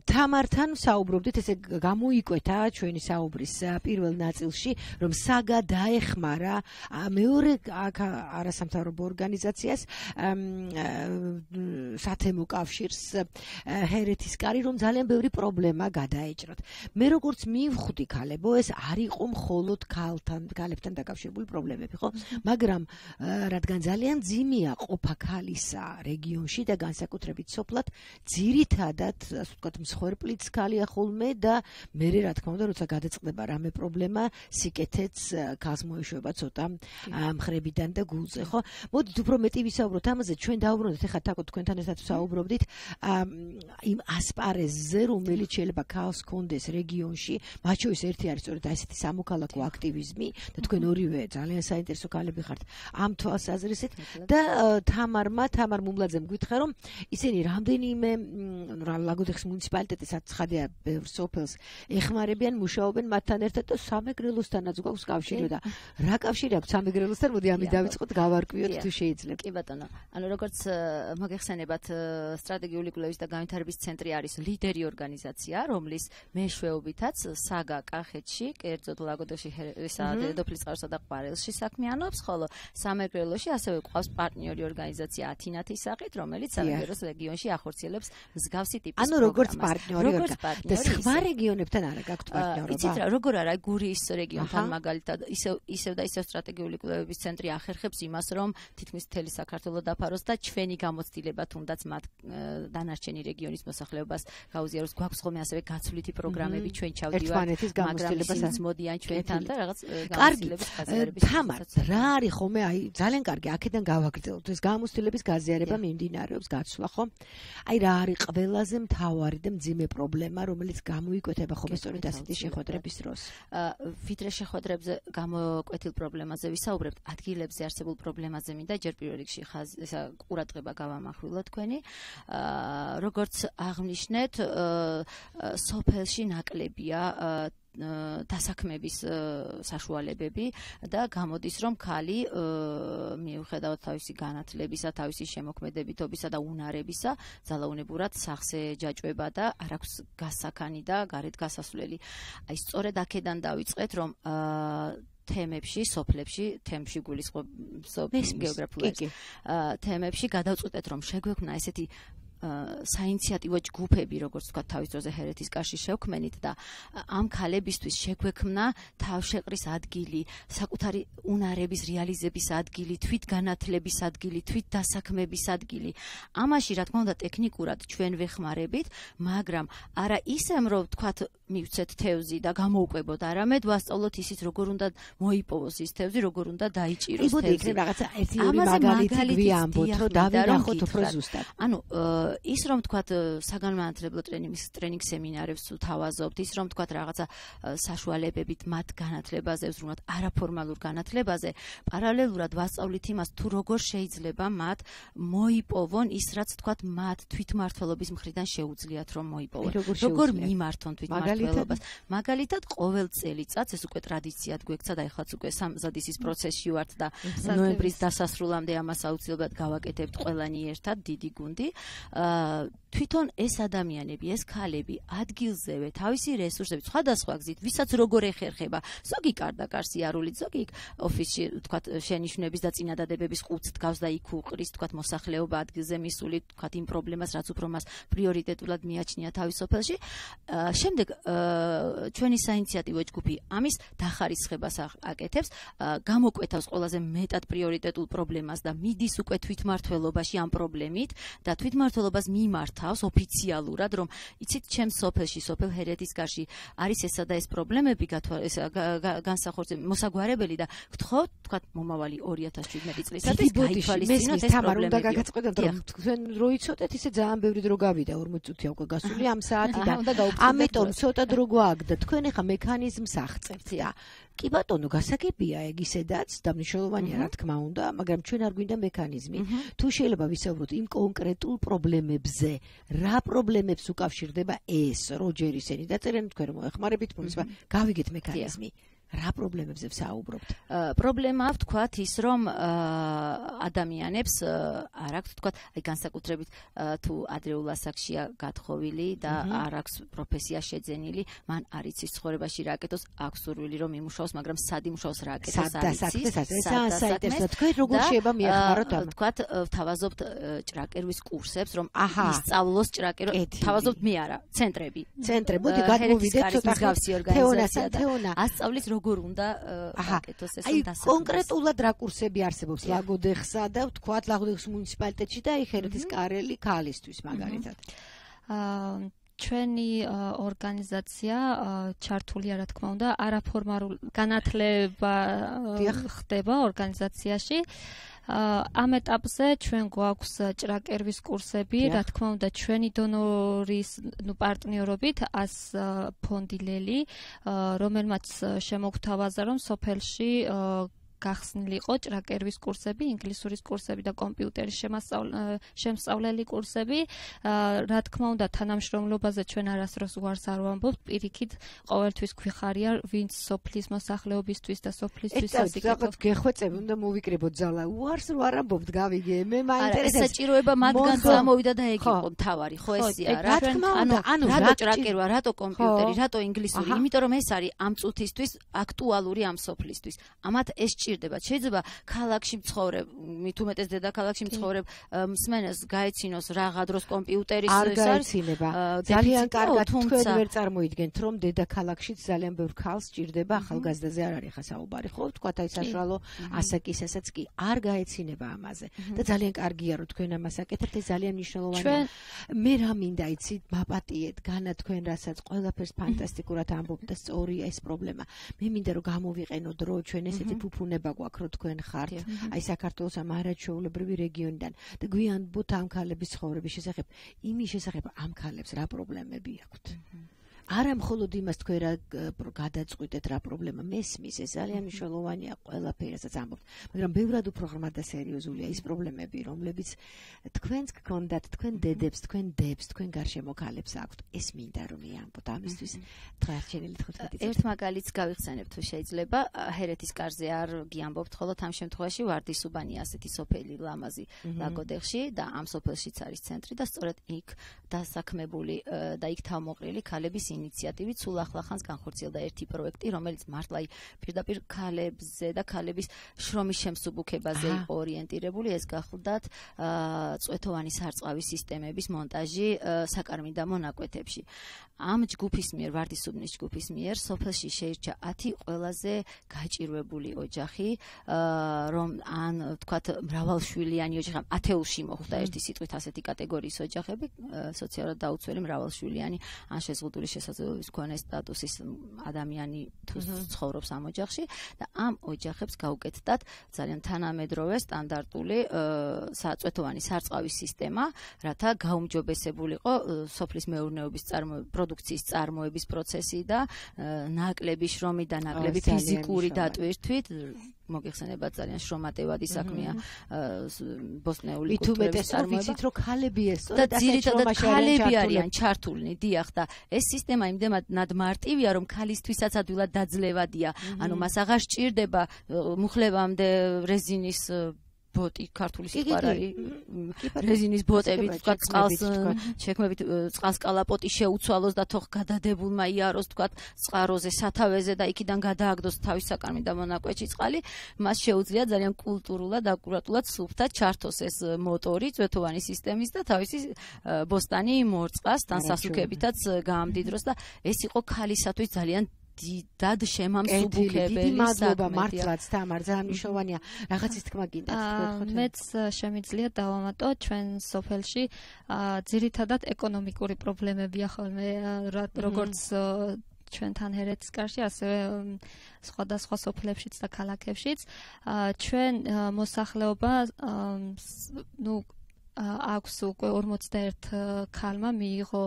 თამართან საუბრობდით, ესე გამოიკვეთა ჩვენი საუბრის პირველ ნაწილში, რომ საგა დაეხმარა მეორე არასამთავრობო ორგანიზაციას სათემო კავშირს ჰერეთის კარი, რომ ძალიან ბევრი პრობლემა გადაეჭრათ. მე როგორც მივხვდი ქალებო, ეს არ იყო მხოლოდ ქალებთან დაკავშირებული პრობლემები, ხო? მაგრამ რადგან ძალიან ძიმია ყოფა ქალისა რეგიონში და განსაკუთრებით სოფლად, ძირითადად, ასე ვთქვათ, მსხვერპლიც ქალია ხოლმე და მე რა თქმა უნდა, როცა გადაწყდება რამე პრობლემა, სიკეთეც ქალს მოეშვება ცოტა მხრებიდან და გულზე, ხო? მოდით უფრო მეტი ვისაუბროთ ამაზე, ჩვენ დავუბრუნდეთ ახლა თაკო თქვენთან ერთად ვსაუბრობდით იმ ასპარეზზე, რომელიც შეიძლება ქალს კონდეს რეგიონში, მათ შორის ერთი არის სწორედ ასეთი სამოქალაქო აქტივიზმი და თქვენ ორივე ძალიან საინტერესო ქალები ხართ ამ თვალსაზრისით და თამარ მუმლაძემ გითხრა რომ ისინი რამდენიმე ლაგოდეხის მუნიციპალიტეტისაც ხადია ბევრ სოფელს ეხმარებიან, მუშაობენ მათთან ერთად და სამეგრელოსთანაც გვაქვს კავშირი და რა კავშირი აქვს სამეგრელოსთან? მოდი ამით დავიწყოთ, გავარკვიოთ თუ შეიძლება. კი ბატონო, ანუ როგორც მოგეხსენებათ, სტრატეგიული კვლევის და განვითარების ცენტრი არის ლიდერი ორგანიზაცია, რომლის მეშვეობითაც საგა კახეთში, კერძოდ ლაგოდეხში დედოფლის წყაროსა და ყვარელში საქმიანობს, ხოლო სამეგრელოში ასევე ყავს პარტნიორი ორგანიზაცია ათინათის სახით, რომელიც სამეგრელოს რეგიონში ახორციელებს მსგავსი ტიპის პროგრამას. ანუ როგორც პარტნიორი და სხვა რეგიონებთან არა გაქვთ პარტნიორობა? იცით რა, როგორ არა, გურიის რეგიონთან მაგალითად ისევ და ისევ სტრატეგიული კვლევების ცენტრი ახერხებს იმას, რომ თითქმის მთელი საქართველო დაფაროს და ჩვენი გამოცდილება თუნდაც მათ დანარჩენი რეგიონის მოსახლეობას გაუზიაროს. გვაქვს ხოლმე ასევე გაცვლითი პროგრამები, ჩვენ ჩავდივართ, მაგრამ ისინიც მოდიან ჩვენთან და რაღაც გამოცდილების გაზიარების. თამარ, რა არის ხოლმე, აი ძალიან კარგი, აქედან გავაგრძელოთ. ეს გამოცდილების გაზიარება მიმდინარეობს, გაცვლა, ხო? აი რა არის ყველაზე მთავარი და მძიმე პრობლემა, რომელიც გამოიკვეთება ხოლმე სწორედ ასეთი შეხვედრების დროს? ვიდრე შეხვედრებზე გამოკვეთილ პრობლემაზე ვისაუბრებთ, ადგილებზე არსებულ პრობლემაზე მინდა ჯერ პირველ რიგში ყურადღება გავამახვილოთ თქვენი. როგორც აღნიშნეთ, სოფელში ნაკლებია დასაქმების საშუალებები და გამოდის რომ ქალი მიუხედავად თავისი განათლებისა, თავისი შემოქმედებითობისა და უნარებისა ძალაუნებურად სახზე ჯაჭვება და არ აქვს გასაქანი და გარეთ გასასვლელი. აი სწორედ აქედან დავიწყეთ რომ თემებში, სოფლებში, თემში გულისხმობს გეოგრაფიული თემებში გადავწყვეტეთ რომ შეგვექმნა ესეთი საინიციატივო ჯგუფები, როგორც თქვა თავის დროზე ჰერეთის კარში შევქმენით და ამ ქალებისთვის შეგვექმნა თავშეყრის ადგილი, საკუთარი უნარების რეალიზების ადგილი, თვითგანათლების ადგილი, თვითდასაქმების ადგილი. ამაში რა თქმა უნდა ტექნიკურად ჩვენ ვეხმარებით, მაგრამ არა ისემ რომ თქვათ მივცეთ თევზი და გამოუკვებოთ, არამედ ვასწავლოთ ისიც როგორ უნდა მოიპოვოს ის თევზი, როგორ უნდა დაიჭიროს თევზი. იმოდი იქნებ რაღაცა ერთი-ორი მაგალითი გვიამბოთ, დავინახოთ უფრო ზუსტად. ანუ ის რომ თქვათ საგანმანათლებლო ტრენინგ სემინარებს თავაზობთ, ის რომ თქვათ რაღაცა საშუალებებით მათ განათლებაზე, ზრუნავთ არაფორმალურ განათლებაზე, პარალელურად ვასწავლით იმას, თუ როგორ შეიძლება მათ მოიპოვონ ის, რაც თქვათ მათ თვითმმართველობის მხრიდან შეუძლიათ რომ მოიპოვონ. როგორ მიმართონ თვითმმართველობას. მაგალითად, ყოველ წელიწადს ეს უკვე ტრადიციად გვექცა და ეხლაც უკვე სამზადისის პროცესში ვართ და ნოემბრის დასასრულამდე ამას აუცილებლად გავაკეთებთ ყველანი ერთად, დიდი გუნდი. თვითონ ეს ადამიანები, ეს ქალები ადგილზევე თავისი რესურსებით სხვადასხვა გზით, ვისაც როგორ ეხერხება, ზოგი კარდაკარს იარულით, ზოგი ოფისში, თქვათ, შენიშვნების და წინადადებების ყუთს დგავს და იქ უყრის, თქვათ, მოსახლეობა ადგილზე მისული, თქვათ, იმ პრობლემას, რაც უფრო მას პრიორიტეტულად მიაჩნია თავის სოფელში. შემდეგ ჩვენი საინიციატივო ჯგუფი ამის დახარისხებას აკეთებს, გამოკვეთავს ყველაზე მეტად პრიორიტეტულ პრობლემას და მიდის უკვე თვითმმართველობაში ამ პრობლემით და თვითმმართველობას მიმართავს ოფიციალურად, რომ იცით, ჩემს სოფელში, სოფელ ჰერეთის არის ესა და ეს პრობლემები მოსაგვარებელი და გთხოვთ, თქვათ, მომავალი 2017 წლისათვის გაითვალისწინოთ ეს პრობლემები. უნდა გაგაწყდეთ, რომ თქვენ რო იცოდეთ, ისე ძალიან ბევრი დრო გავიდა, 40 წუთია უკვე გასული ამ საათიდან. ამიტომ ცოტა დრო გვაქვს, თქვენ ახლა მექანიზმს აღწევთ და კი ბატონო, გასაგებია ეგ ისედაც და მნიშვნელოვანია, რა თქმა უნდა, მაგრამ ჩვენ არ გვინდა მექანიზმი. თუ შეიძლება ვისაუბროთ იმ კონკრეტულ პრობლემებზე, რა პრობლემებს უკავშირდება ეს როჯერისენი დაწერენ თქვენ რომ ეხმარებით მომის, გავიგეთ მექანიზმი. რა პრობლემებზე ვსაუბრობთ? პრობლემაა ვთქვათ ის, რომ ადამიანებს არ აქვს ვთქვათ, აი განსაკუთრებით თუ ადრეულ ასაკშია გათხოვილი და არ აქვს პროფესია შეძენილი, მან არ იცის ცხოვრებაში რა აკეთოს, აქვს სურვილი რომ იმუშაოს, მაგრამ სად იმუშაოს, რა აკეთოს არ იცის. საინტერესო, თქვენ როგორ შეიძლება მიახმაროთ ამ? ვთქვათ, ვთავაზობთ ჭრაკერვის კურსებს, რომ ისწავლოს ჭრაკერვა, ვთავაზობთ მე არა, ცენტრები. მოდი გადმოვიდეთ ცოტა გავსი ორგანიზაცია და ასწავლის როგორ უნდა აკეთოს ეს დასაქმება. კონკრეტულად რა კურსები არსებობს ლაგოდეხსა და ვთქვათ ლაგოდეხის მუნიციპალიტეტში და ჰერეთის კარელი ქალისთვის მაგალითად. ჩვენი ორგანიზაცია ჩართულია, რა თქმა უნდა, არაფორმალურ განათლება ხდება ორგანიზაციაში. ამ ეტაპზე ჩვენ გვაქვს ჭრაკერვის კურსები, რა თქმა უნდა, ჩვენი დონორის პარტნიორობით 100 ფონდი ლელი, რომელმაც შემოგთავაზა, რომ სოფელში გახსნილიყო ჭრაკერვის კურსები, ინგლისურის კურსები და კომპიუტერის შემსწავლელი კურსები. რა თქმა უნდა, თანამშრომლობაზე ჩვენ არასდროს უარს არ ვამბობთ, პირიქით ყოველთვის გვიხარია, ვინც სოფლის მოსახლეობისთვის და სოფლისთვის სასიკეთო. გეხვეწები უნდა მოვიკრიბოთ ძალა. უარს რო არ ამბობთ, გავიგე, მე მაინტერესებს. ეს საჭიროება მათგან წამოვიდა და ეგ იყო მთავარი, ხო ესია რა. ანუ რატო ჭრაკერვა, რატო კომპიუტერი, რატო ინგლისური? იმიტომ რომ ეს არის ამ წუთისთვის აქტუალური ამ სოფლისთვის. ამათ ეს შეიძლება ქალაქში მცხოვრებ, მით უმეტეს დედაქალაქში მცხოვრებ მსმენელს გაეცინოს რაღა დროს კომპიუტერის არ გაეცინება. ძალიან კარგად თქვენ ვერ წარმოიდგენთ, რომ დედაქალაქშიც ძალიან ბევრ ქალს სჭირდება, ახალგაზრდაზე არ არის ხა საუბარი, ხო? ვთქვათ, აი საშუალო ასაკისასაც კი არ გაეცინება ამაზე. და ძალიან კარგია, რომ თქვენ ამას აკეთებთ, ეს ძალიან მნიშვნელოვანია. მე რა მინდა იცით, მაპატიეთ, განა თქვენ რასაც ყველაფერს ფანტასტიკურად ამბობთ და სწორია ეს პრობლემა. მე მინდა რომ გამოვიყენო დრო ჩვენ ესეთი ფუფუნება გვაქვს, რომ თქვენ ხართ აი საქართველოს ამ არაჩვეულებრივი რეგიონიდან და გვიანბოთ ამ ქალების ცხოვრების შესახებ, იმის შესახებ ამ ქალებს რა პრობლემები აქვთ. არა მხოლოდ იმას თქვენ რა გადაწყვიტეთ რა პრობლემა მესმის, ეს ძალიან მნიშვნელოვანია ყველაფერსაც ამბობთ, მაგრამ ბევრად უფრო ღრმა და სერიოზულია ის პრობლემები, რომლებიც თქვენს გქონდათ, თქვენ დედებს, თქვენ დებს, თქვენ გარშემო ქალებს აქვთ. ეს მინდა რომ მიამბოთ ამისთვის თრაჩენილი 15 წელი. ერთ მაგალითს გავიხსენებ თუ შეიძლება, ჰერეთის კარზე არ გიამბობთ, ხოლო ამ შემთხვევაში ვარდისუბანი ასეთი სოფელი ლამაზი ლაგოდეხში და ამ სოფელშიც არის ცენტრი და სწორედ იქ დასაქმებული და იქ თავმოყრილი ქალების ინიციატივით სულ ახლახანს განხორციელდა ერთი პროექტი, რომელიც მართლა პირდაპირ ქალებზე და ქალების შრომის შემსუბუქებაზე იყო ორიენტირებული. ეს გახლდათ წვეთოვანი სარწყავი სისტემების მონტაჟი საკარმიდამო მონაკვეთებში. ამ ჯგუფის მიერ, ვარდისუბნის ჯგუფის მიერ, სოფელში შეირჩა 10 ყველაზე გაჭირვებული ოჯახი, რომ ან ვთქვათ მრავალშვილიანი ოჯახი, ათეულში მოხვდა ერთი სიტყვით ასეთი კატეგორიის ოჯახები, სოციალურად დაუცველი მრავალშვილიანი ან შეზღუდული შესაძლებლობის მქონე სტატუსის ადამიანი თუ ცხოვრობს ამ ოჯახში და ამ ოჯახებს გაუკეთდათ ძალიან თანამედროვე სტანდარტული საწვეთოვანი სარწყავის სისტემა, რათა გაუმჯობესებულიყო სოფლის მეურნეობის პროდუქციის წარმოების პროცესი და ნაკლები შრომი და ნაკლები ფიზიკური დატვირთვით. მოგიხსენება ძალიან შრომატევადი საქმეა ბოსნეული კულტურების წარმოება. ვიცით რომ ქალები ეს და ძირითადად ქალები არიან ჩართულნი, დიახ, და ეს სისტემა იმდენად მარტივია, რომ ქალისთვისაც ადვილად დაძლევადია. ანუ მას აღარ სჭირდება მუხლევამდე რეზინის ბოტი ქართული სიტყვა არის რეზინის ბოტები თქვა შექმებით წყალს კალაპოტი შეუცვალოს და თოხ გადადებულმა იაროს თქვა წყაროზე სათავეზე და იქიდან გადააგდოს თავის საკარმი და მონაკვეთში წყალი მას შეუძლია ძალიან კულტურულად აკურატულად სუფთად ჩართოს ეს მოტორი წვეთოვანი სისტემის და თავისი ბოსტანი მორწყას თან სასუქებითაც გაამდიდროს და ეს იყო ქალისათვის ძალიან დიდად შემამსუბუქებელი მადლობა მართლაც თამარ ძალიან მნიშვნელოვანია რაღაცის თქმა გინდა მეც შემიძლია დავამატო ჩვენ სოფელში ძირითადად ეკონომიკური პრობლემებია ხოლმე როგორც ჩვენთან ჰერეთის კარში ასევე სხვადასხვა სოფლებშიც და ქალაქებშიც ჩვენ მოსახლეობა აქვს უკვე 41 ქალმა მიიღო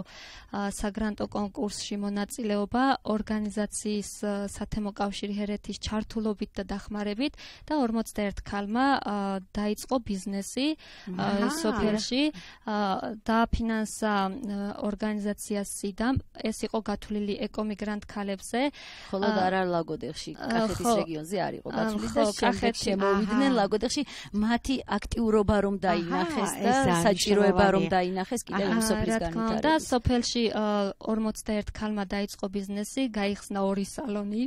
საგრანტო კონკურსში მონაწილეობა ორგანიზაციის სათემო კავშირი ჰერეთის ჩართულობით და დახმარებით და 41 ქალმა დაიწყო ბიზნესი სოფელში დააფინანსა ორგანიზაციას სიდამ ეს იყო გათვლილი ეკომიგრანტ ქალებზე ხოლო არა ლაგოდეხში კახეთის რეგიონზე არ იყო გათვლილი და შემდეგ შემოვიდნენ ლაგოდეხში მათი აქტიურობა რომ დაინახეს და საჭიროება რომ დაინახეს კიდევ იმ სოფლის განვითარებას. და სოფელში 41 ქალმა დაიწყო ბიზნესი, გაიხსნა 2 სალონი.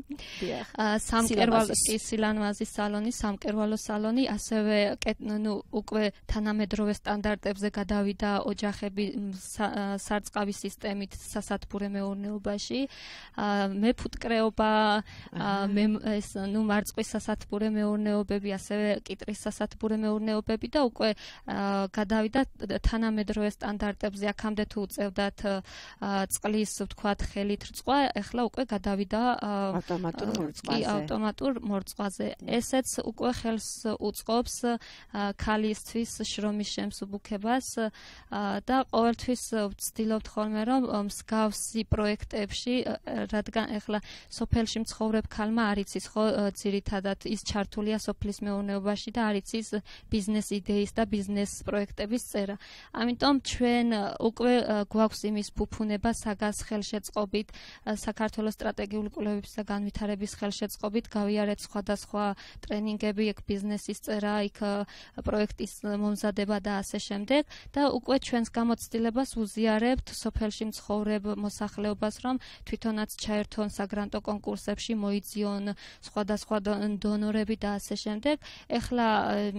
სილანვაზის სალონი, სამკერვალო სალონი, ასევე უკვე თანამედროვე სტანდარტებზე გადავიდა ოჯახები სარწყავი სისტემით სასათბურე მეურნეობაში. მეფუტკრეობა, ეს მარწყვის სასათბურე მეურნეობები, ასევე კიტრის სასათბურე მეურნეობები და უკვე გადავიდა თანამედროვე სტანდარტებზე აქამდე თუ უწევდათ წყლის ვთქვათ ხელით რწყვა ეხლა უკვე გადავიდა ავტომატურ მორწყვაზე ესეც უკვე ხელს უწყობს ქალისთვის შრომის შემსუბუქებას და ყოველთვის ვცდილობთ ხოლმე რომ მსგავსი პროექტებში რადგან ეხლა სოფელში მცხოვრებ ქალმა არ იცის ხო ძირითადად ის ჩართულია სოფლის მეურნეობაში და არ იცის ბიზნეს იდეის და ბიზნეს პროექტების წერა. ამიტომ ჩვენ უკვე გვაქვს იმის ფუფუნება საგას ხელშეწყობით, საქართველოს სტრატეგიული კვლევების და განვითარების ხელშეწყობით გავიარეთ სხვადასხვა ტრენინგები, იქ ბიზნესის წერა, იქ პროექტის მომზადება და ასე შემდეგ და უკვე ჩვენს გამოცდილებას უზიარებთ სოფელში მცხოვრებ მოსახლეობას, რომ თვითონაც ჩაერთონ საგრანტო კონკურსებში, მოიძიონ სხვადასხვა დონორები და ასე შემდეგ. ეხლა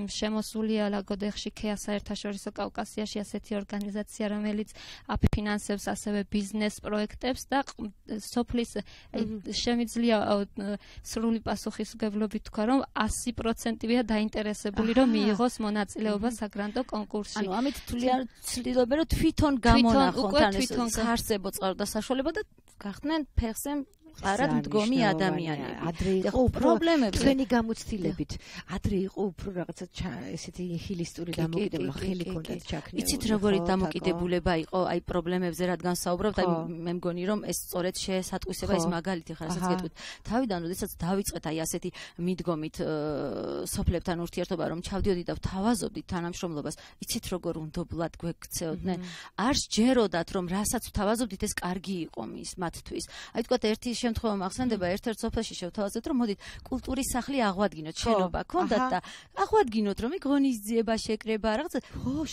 შემოსულია ლაგოდეხში ქეა საერთაშორისო კავკასიაში ასეთი ორგანიზაცია, რომელიც აფინანსებს ასევე ბიზნეს პროექტებს და სოფლის შემიძლია სრული პასუხისმგებლობით თქვა, რომ 100%-ია დაინტერესებული, რომ მიიღოს მონაწილეობა საგრანტო კონკურსში. ანუ ამით ცდილობენ, რომ თვითონ გამონახონ საარსებო წყარო და საშუალება და გახდნენ ფეხზე არად მდგომი ადამიანები. ადრე იყო პრობლემები თქვენი გამოცდილებით. ადრე იყო უფრო რაღაცა ესეთი ჰილისტური დამოკიდებულება, ხელი ქონდათ ჩაქნეული. იცით როგორი დამოკიდებულება იყო აი პრობლემებზე რადგან საუბრობთ, აი მე მგონი რომ ეს სწორედ შესატყვისება ის მაგალითი ხარ, რასაც გეტყვით. თავიდან როდესაც დავიწყეთ აი ასეთი მიდგომით სოფლებთან ურთიერთობა რომ ჩავდიოდით და ვთავაზობდით თანამშრომლობას, იცით როგორ უნდობლად გვექცეოდნენ. არ სჯეროდათ რომ რასაც ვთავაზობდით ეს კარგი იყო მათთვის. აი თქვა ერთი შემთხვევა მახსენდება ერთ-ერთ სოფელში შევთავაზეთ რომ მოდით კულტურის სახლი აღვადგინოთ შენობა ქონდათ და აღვადგინოთ რომ იქ ღონისძიება შეკრება რაღაცა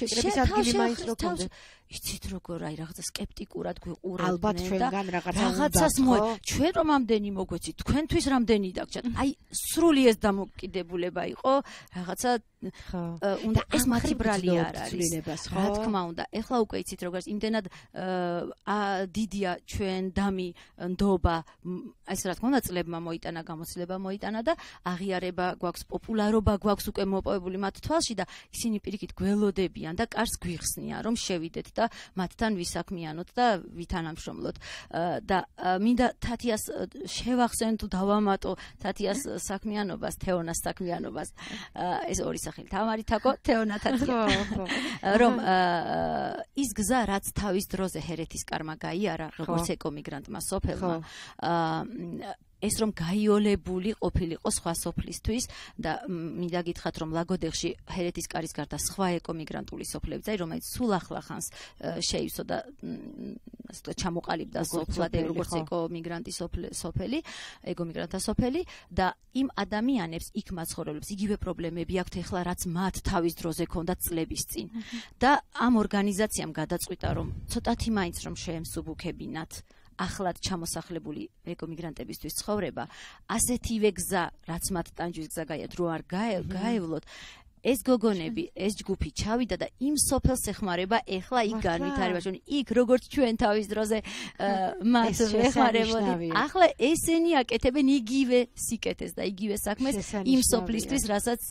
შეკრების ადგილი მაინც რო ქონდეთ იცით როგორ აი რაღაცა სკეპტიკურად გვიყურებდნენ ალბათ ჩვენგან რაღაცას ჩვენ რომ ამდენი მოგვეცით თქვენთვის რამდენი დაგჭათ აი სრული ეს დამოკიდებულება იყო რაღაცა უნდა ეს მათი ბრალი არ არის რა თქმა უნდა ეხლა უკვე იცით როგორც იმდენად დიდია ჩვენ დამი ნდობა ეს რა თქმა უნდა წლებმა მოიტანა გამოცდილება მოიტანა და აღიარება გვაქვს პოპულარობა გვაქვს უკვე მოპოვებული მათ თვალში და ისინი პირიქით გველოდებიან და კარს გვიხსნიან რომ შევიდეთ და მათთან ვისაქმიანოთ და ვითანამშრომლოთ და მინდა თათიას შევახსენ თუ დავამატო თათიას საქმიანობას თეონას საქმიანობას ეს ორი სახელი თამარი თაკო თეონა თათია რომ ის გზა რაც თავის დროზე ჰერეთის კარმა გაიარა როგორც ეკომიგრანტმა სოფელმა ეს რომ გაიოლებული ყოფილიყო სხვა სოფლისთვის და მინდა გითხრათ რომ ლაგოდეხში ჰერეთის კარის გარდა სხვა ეკომიგრანტული სოფლებიც არის რომელიც სულ ახლახანს შეივსო და ჩამოყალიბდა სოფლად როგორც ეკომიგრანტი სოფელი, ეკომიგრანტთა სოფელი და იმ ადამიანებს იქ მაცხოვრებლებს იგივე პრობლემები აქვთ ეხლა რაც მათ თავის დროზე ჰქონდათ წლების წინ და ამ ორგანიზაციამ გადაწყვიტა რომ ცოტათი მაინც რომ შეემსუბუქებინათ ახლად ჩამოსახლებული ეკომიგრანტებისთვის ცხოვრება ასეთივე გზა რაც მათ ტანჯვის გზა გაიათ რო არ გაევლოთ ეს გოგონები, ეს ჯგუფი ჩავიდა და იმ სოფელს ეხმარება ეხლა იქ განვითარება, რომ იქ როგორც ჩვენ თავის დროზე მათ ეხმარებოდით. ახლა ესენი აკეთებენ იგივე სიკეთეს და იგივე საქმეს იმ სოფლისთვის, რასაც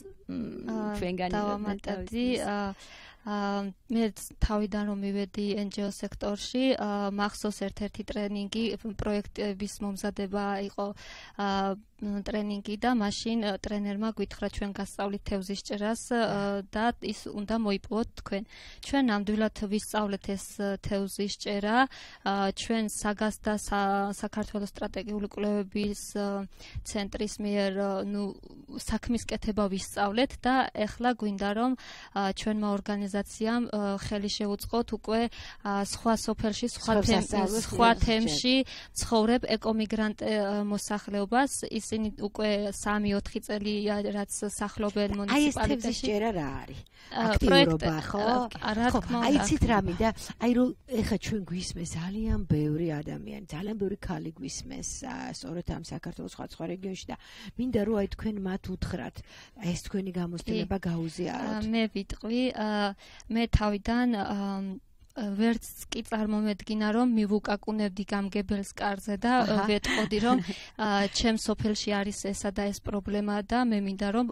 ჩვენ განვითარებდი. მე თავიდან რომ მივედი NGO სექტორში, მახსოვს ერთ-ერთი ტრენინგი, პროექტების მომზადება იყო ტრენინგი და მაშინ ტრენერმა გვითხრა ჩვენ გასწავლით თევზის ჭერას და ის უნდა მოიპოვოთ თქვენ. ჩვენ ნამდვილად ვისწავლეთ ეს თევზის ჭერა, ჩვენ საგას და საქართველოს სტრატეგიული კვლევების ცენტრის მიერ საქმის კეთება ვისწავლეთ და ეხლა გვინდა რომ ჩვენმა ორგანიზაციამ ხელი შეუწყოთ უკვე სხვა სოფელში, სხვა თემში ცხოვრებ ეკომიგრანტ მოსახლეობას. ისინი უკვე 3-4 წელია რაც სახლობენ მუნიციპალიტეტში. აი ეს თევზის ჭერა რა არის? აქტიურობა ხო? რა თქმა უნდა. აი ცით რამე და აი რომ ეხა ჩვენ გვისმეს ძალიან ბევრი ადამიანი, ძალიან ბევრი ქალი გვისმეს სწორედ ამ საქართველოს სხვა რეგიონში და მინდა რომ აი თქვენ მათ უთხრათ ეს თქვენი გამოცდილება გაუზიაროთ. მე ვიტყვი, მე თავიდან ვერც კი წარმომედგინა რომ მივუკაკუნებდი გამგებელს კარზე და ვეტყოდი რომ ჩემ სოფელში არის ესა და ეს პრობლემა და მე მინდა რომ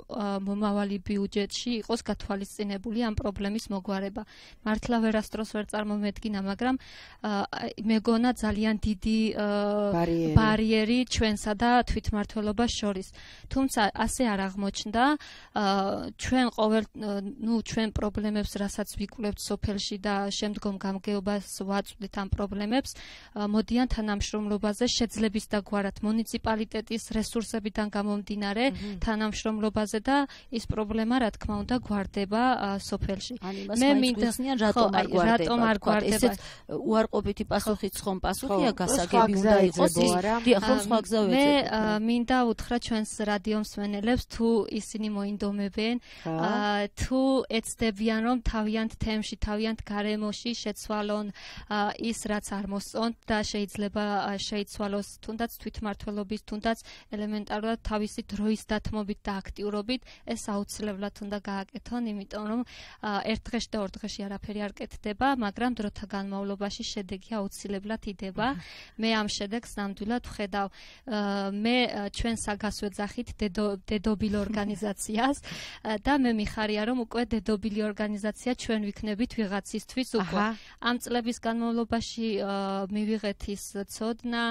მომავალი ბიუჯეტში იყოს გათვალისწინებული ამ პრობლემის მოგვარება. მართლა ვერასდროს ვერ წარმომედგინა, მაგრამ მეგონა ძალიან დიდი ბარიერი ჩვენსა და თვითმმართველობას შორის. თუმცა ასე არ აღმოჩნდა, ჩვენ ჩვენ პრობლემებს რასაც ვიკვლევთ სოფელში და შემდგომ გამგეობას ვაწვდით ამ პრობლემებს, მოდიან თანამშრომლობაზე შეძლების დაგვარად მუნიციპალიტეტის რესურსებიდან გამომდინარე თანამშრომლობაზე და ის პრობლემა რა თქმა უნდა გვარდება სოფელში. მე მინდა რატომ არ გვარდება? ესეც უარყოფითი პასუხიც ხომ პასუხია გასაგები უნდა იყოს ის ხო სხვა გზა ვეძებთ. მე მინდა უთხრა ჩვენს რადიო მსმენელებს თუ ისინი მოინდომებენ, თუ ეცდებიან რომ თავიანთ თემში, თავიანთ გარემოში შეცვალონ ის რაც არ მოსწონთ და შეიძლება შეიცვალოს თუნდაც თვითმმართველობის, თუნდაც ელემენტარულად თავისი დროის დათმობით და აქტიურობით, ეს აუცილებლად უნდა გააკეთონ, იმიტომ რომ ერთ დღეში და ორ დღეში არაფერი არ კეთდება, მაგრამ დროთა განმავლობაში შედეგი აუცილებლად იდება. მე ამ შედეგს ნამდვილად ვხედავ. მე ჩვენ საგას ვეძახით დედობილ ორგანიზაციას და მე მიხარია რომ უკვე დედობილი ორგანიზაცია ჩვენ ვიქნებით ვიღაცისთვის უკვე. ამ წლების განმავლობაში მივიღეთ ის ცოდნა,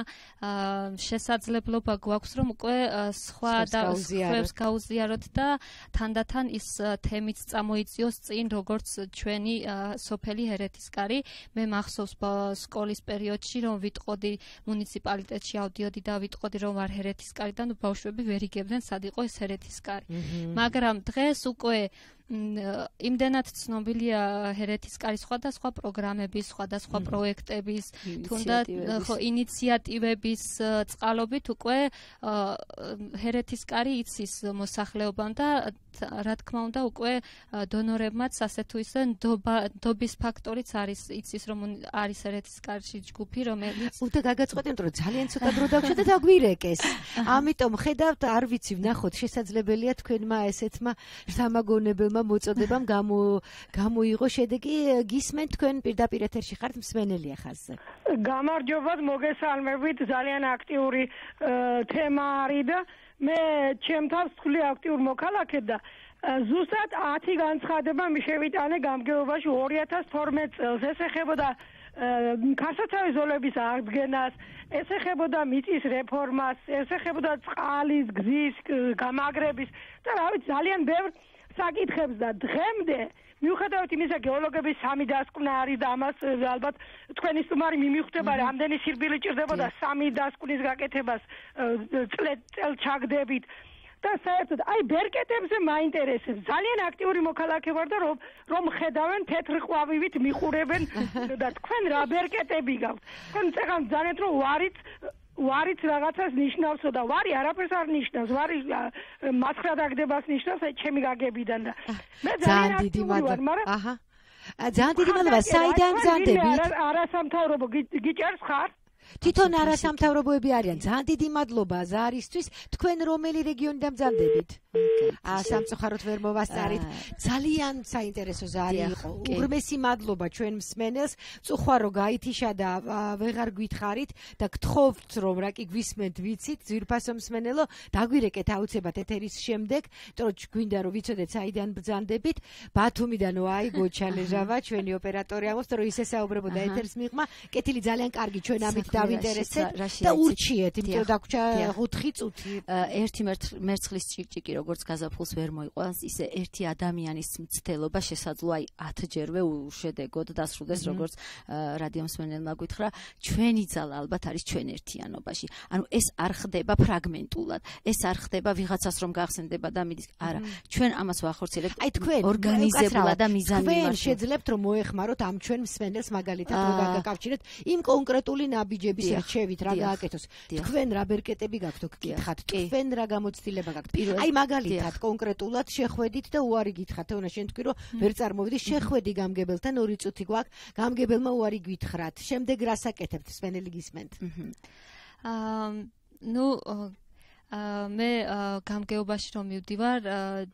შესაძლებლობა გვაქვს რომ უკვე სხვა და სხვებს გაუზიაროთ და თანდათან ის თემიც წამოიწიოს წინ, როგორც ჩვენი სოფელი ჰერეთისკარი. მე მახსოვს სკოლის პერიოდში რომ ვიტყოდი მუნიციპალიტეტში ავდიოდი და ვიტყოდი რომ არ ჰერეთისკარიდან ბავშვები ვერ იგებდნენ სად იყო ეს ჰერეთისკარი. მაგრამ დღეს უკვე იმდენად ცნობილია ჰერეთისკარის სხვადასხვა პროგრამების, სხვადასხვა პროექტების, თუნდაც ინიციატივების წყალობით უკვე ჰერეთისკარი იცის მოსახლეობამ და რა თქმა უნდა უკვე დონორებმაც ასე თუ ისე ნდობის ფაქტორიც არის, იცის რომ არის ჰერეთისკარში ჯგუფი, რომელიც უნდა გაგაწყვეტინოთ რომ ძალიან ცოტა დრო დაგვჭირდა და დაგვირეკეს. ამიტომ ხედავთ, არ ვიცი, ვნახოთ, შესაძლებელია თქვენმა ესეთმა სამაგონებელმა მოწოდებამ გამოიღო შედეგი. გისმენთ, თქვენ პირდაპირ ეთერში ხართ, მსმენელია ხაზზე. გამარჯობათ, მოგესალმებით, ძალიან აქტიური თემა არის და მე ჩემ თავს ვთვლი აქტიურ მოქალაქედ და ზუსტად 10 განცხადება მიშევიტანე გამგეობაში 2012 წელს. ეს ეხებოდა ქარსაცავი ზოლების აღდგენას, ეს ეხებოდა მიწის რეფორმას, ეს ეხებოდა წყალის, გზის გამაგრების და რა ვიცი, ძალიან ბევრ საკითხებს და დღემდე მიუხედავად იმისა, გეოლოგების 3 დასკვნა არის და ამას ალბათ თქვენი სტუმარი მიმიხვდება, რამდენი სირბილი ჭირდებოდა 3 დასკვნის გაკეთებას წელს ჩაგდებით. და საერთოდ აი ბერკეტებზე მაინტერესებს. ძალიან აქტიური მოქალაქე ვარ და რომ ხედავენ თეთრ ყვავივით მიყურებენ და თქვენ რა ბერკეტები გაქვთ. თქვენ წეგან ძალიან რომ ვარიც რაღაცას ნიშნავსო და ვარი არაფერს არ ნიშნავს. ვარი მასხრადაგდებას ნიშნავს ჩემი გაგებიდან და მე ძალიან აქტიური ვარ, მაგრამ აჰა. ძალიან დიდი მადლობა. საიდან გზანდებით? არასამთავრობო გიჭერს ხარ? თვითონ არასამთავრობოები არიან. ძალიან დიდი მადლობა ზარისთვის. თქვენ რომელი რეგიონიდან მგზავრდებით? სამწუხაროდ ვერ მოვასწარით. ძალიან საინტერესო ზარი იყო. უღრმესი მადლობა ჩვენ მსმენელს. წუხარო გაითიშა და ვეღარ გითხარით და გთხოვთ რომ რა კი გვისმენთ ვიცით ძვირფასო მსმენელო დაგვირეკეთ აუცილებლად ეთერის შემდეგ, იმიტომ რომ გვინდა რომ ვიცოდეთ საიდან ბრძანდებით. ბათუმიდან ვაი გოჩა ლეჟავა ჩვენი ოპერატორი ამბობს რომ ისე საუბრებოდა ეთერს მიღმა. კეთილი ძალიან კარგი ჩვენ ამით დავინტერესეთ და ურჩიეთ, იმიტომ რომ დაგვრჩა 4 წუთი. ერთი მერცხლის ჭირჭიკი როგორც გაზაფხულს ვერ მოიყვანს, ისე ერთი ადამიანის მცდელობა შესაძლოა 10 ჯერვე უშედეგოდ დასრულდეს, როგორც რადიო მსმენელმა გითხრა, ჩვენი ძალა ალბათ არის ჩვენ ერთიანობაში. ანუ ეს არ ხდება ფრაგმენტულად, ეს არ ხდება ვიღაცას რომ გახსენდება და მიდის, არა, ჩვენ ამას ვახორციელებთ. აი თქვენ ორგანიზებულად და მიზანმიმართულად. თქვენ შეძლებთ რომ მოეხმაროთ ამ ჩვენ მსმენელს მაგალითად რომ გაგაკავშირეთ იმ კონკრეტული ნაბიჯების რჩევით რა გააკეთოს. თქვენ რა ბერკეტები გაქვთ გითხათ, თქვენ რა გამოცდილება გაქვთ. აი მაგალითად კონკრეტულად შეხვედით და უარი გითხრათ, თეონა შენ თქვი რომ ვერ წარმოვიდი, შეხვედი გამგებელთან 2 წუთი გვაქვს, გამგებელმა უარი გითხრათ. შემდეგ რას აკეთებთ, მსმენელი გისმენთ? ნუ მე გამგეობაში რომ მივდივარ,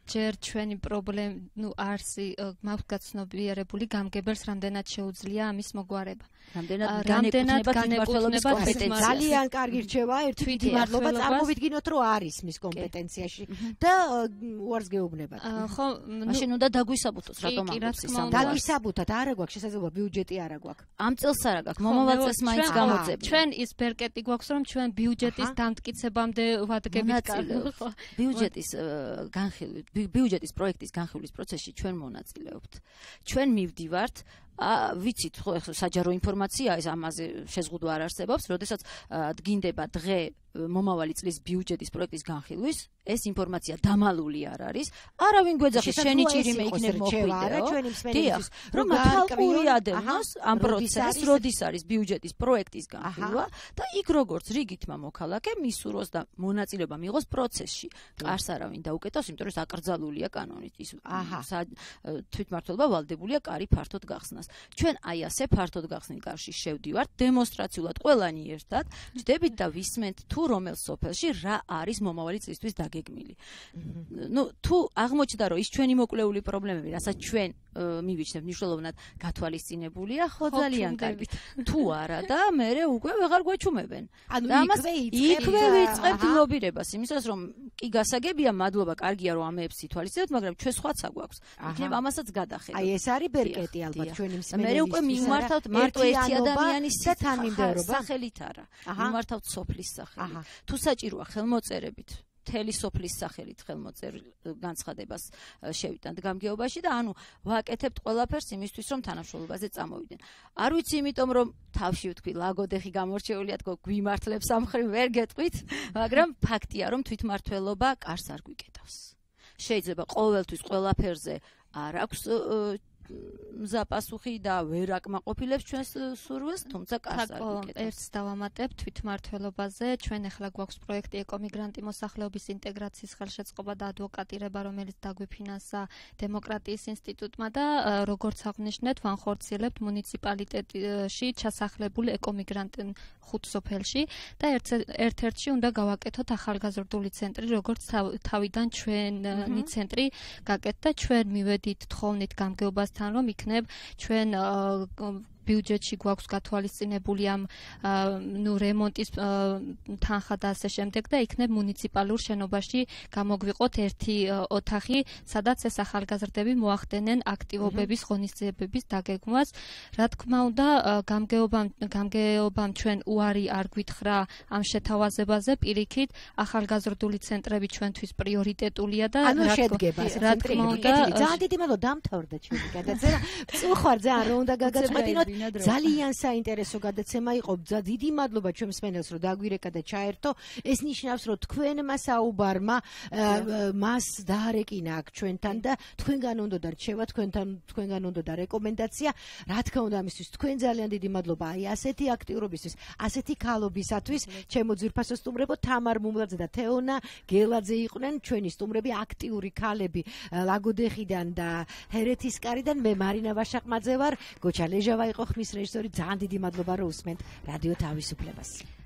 ჯერ ჩვენი პრობლემა, ნუ არსი მაქვს გაცნობიერებული გამგებელს რამდენად შეუძლია ამის მოგვარება. რამდენად განეკუთვნება კომპეტენციას. ძალიან კარგი რჩევა, ერთი მადლობა, წარმოვიდგინოთ რომ არის მის კომპეტენციაში და უარს გეუბნებათ. ხო, მაშინ უნდა დაგვისაბუთოს, რატომ ამბობს ის ამ დაგვისაბუთოთ, არა გვაქვს შესაძლებლობა, ბიუჯეტი არა გვაქვს. ამ წელს არა გაქვს, მომავალ წელს მაინც გამოძებთ. ჩვენ ის ბერკეტი გვაქვს, რომ ჩვენ ბიუჯეტის დამტკიცებამდე ვადგებით კარგად. ბიუჯეტის განხილვის, ბიუჯეტის პროექტის განხილვის პროცესში ჩვენ მონაწილეობთ. ჩვენ მივდივართ ვიცით ხო ახლა საჯარო ინფორმაცია ეს ამაზე შეზღუდვა არ არსებობს, როდესაც დგინდება დღე მომავალი წლის ბიუჯეტის პროექტის განხილვის, ეს ინფორმაცია დამალული არ არის. არავინ გვეძახის შენი ჭირიმე იქნებ მოხვიდეო. ჩვენი მსმენელისთვის რომ მათალყური ადევნოს ამ პროცესს, როდის არის ბიუჯეტის პროექტის განხილვა და იქ როგორც რიგითმა მოქალაქე მისურვოს და მონაწილეობა მიიღოს პროცესში. კარს არავინ დაუკეტავს, იმიტომ რომ ეს აკრძალულია კანონით. ის თვითმმართველობა ვალდებულია კარი ფართოდ გახსნას. ჩვენ აი ასე ფართოდ გახსნილ კარში შევდივართ, დემონსტრაციულად ყველანი ერთად ჯდებით და ვისმენთ თუ რომელ სოფელში რა არის მომავალი წლისთვის დაგეგმილი. ნუ თუ აღმოჩნდა რომ ის ჩვენი მოკლეული პრობლემები, რასაც ჩვენ მივიჩნევთ მნიშვნელოვნად გათვალისწინებულია, ხო ძალიან კარგი. თუ არა და მე უკვე ვეღარ გვეჩუმებენ. ანუ იქვე ვიწყებთ ლობირებას, იმისას რომ კი გასაგებია, მადლობა, კარგია რომ ამეებს ითვალისწინებთ, მაგრამ ჩვენ სხვაცა გვაქვს. იქნებ ამასაც გადახედოთ. აი ეს არის ბერკეტი ალბათ ჩვენი მსმენელისთვის. მე უკვე მიმართავთ მარტო ერთი ადამიანის თანმიმდევრობა სახელით არა. მიმართავთ სოფლის სახელით. თუ საჭიროა ხელმოწერებით მთელი სოფლის სახელით ხელმოწერილ განცხადებას შევიტანთ გამგეობაში და ანუ ვაკეთებთ ყველაფერს იმისთვის რომ თანამშრომლობაზე წამოვიდნენ. არ ვიცი იმიტომ რომ თავში ვთქვი ლაგოდეხი გამორჩეულია თქო გვიმართლებს ამ ხრივ ვერ გეტყვით, მაგრამ ფაქტია რომ თვითმმართველობა კარს არ გვიკეთავს. შეიძლება ყოველთვის ყველაფერზე არ აქვს მზაპასუხი და ვერ აკმაყოფილებს ჩვენს სურვილს, თუმცა კარს არ გვიკეთებს. ერთს დავამატებ თვითმმართველობაზე, ჩვენ ახლა გვაქვს პროექტი ეკომიგრანტი მოსახლეობის ინტეგრაციის ხელშეწყობა და ადვოკატირება, რომელიც დაგვიფინანსა დემოკრატიის ინსტიტუტმა და როგორც აღნიშნეთ, ვანხორციელებთ მუნიციპალიტეტში ჩასახლებული ეკომიგრანტი 5 სოფელში და ერთ-ერთში უნდა გავაკეთოთ ახალგაზრდული ცენტრი, როგორც თავიდან ჩვენი ცენტრი გაკეთდა, ჩვენ მივედით თხოვნით გამგეობასთან რომ იქნებ ჩვენ ბიუჯეტში გვაქვს გათვალისწინებული ამ ნუ რემონტის თანხა და ასე შემდეგ და იქნებ მუნიციპალურ შენობაში გამოგვიყოთ ერთი ოთახი, სადაც ეს ახალგაზრდები მოახდენენ აქტივობების ღონისძიებების დაგეგმვას. რა თქმა უნდა, გამგეობამ ჩვენ უარი არ გვითხრა ამ შეთავაზებაზე, პირიქით ახალგაზრდული ცენტრები ჩვენთვის პრიორიტეტულია და რა თქმა უნდა, ძალიან დიდი მადლობა დამთავრდა ჩვენი გადაცემა. წუხარ ძალიან რომ უნდა გაგაწყვეტინოთ. ძალიან საინტერესო გადაცემა იყო. დიდი მადლობა ჩვენ მსმენელს რომ დაგვირეკა და ჩაერთო. ეს ნიშნავს რომ თქვენმა საუბარმა მას დაარეკინა აქ ჩვენთან და თქვენგან უნდა და რჩევა, თქვენგან უნდა და რეკომენდაცია. რა თქმა უნდა, ამისთვის თქვენ ძალიან დიდი მადლობა აი ასეთი აქტიურობისთვის, ასეთი ქალობისათვის. ჩემო ძვირფასო სტუმრებო, თამარ მუმლაძე და თეონა გელაძე იყვნენ ჩვენი სტუმრები, აქტიური ქალები ლაგოდეხიდან და ჰერეთისკარიდან. მე მარინა ვაშაყმაძე ვარ, გოჩა ლეჟავა იყო ხმის რეჟისორი. ძალიან დიდი მადლობა რომ უსმენთ რადიო თავისუფლებას.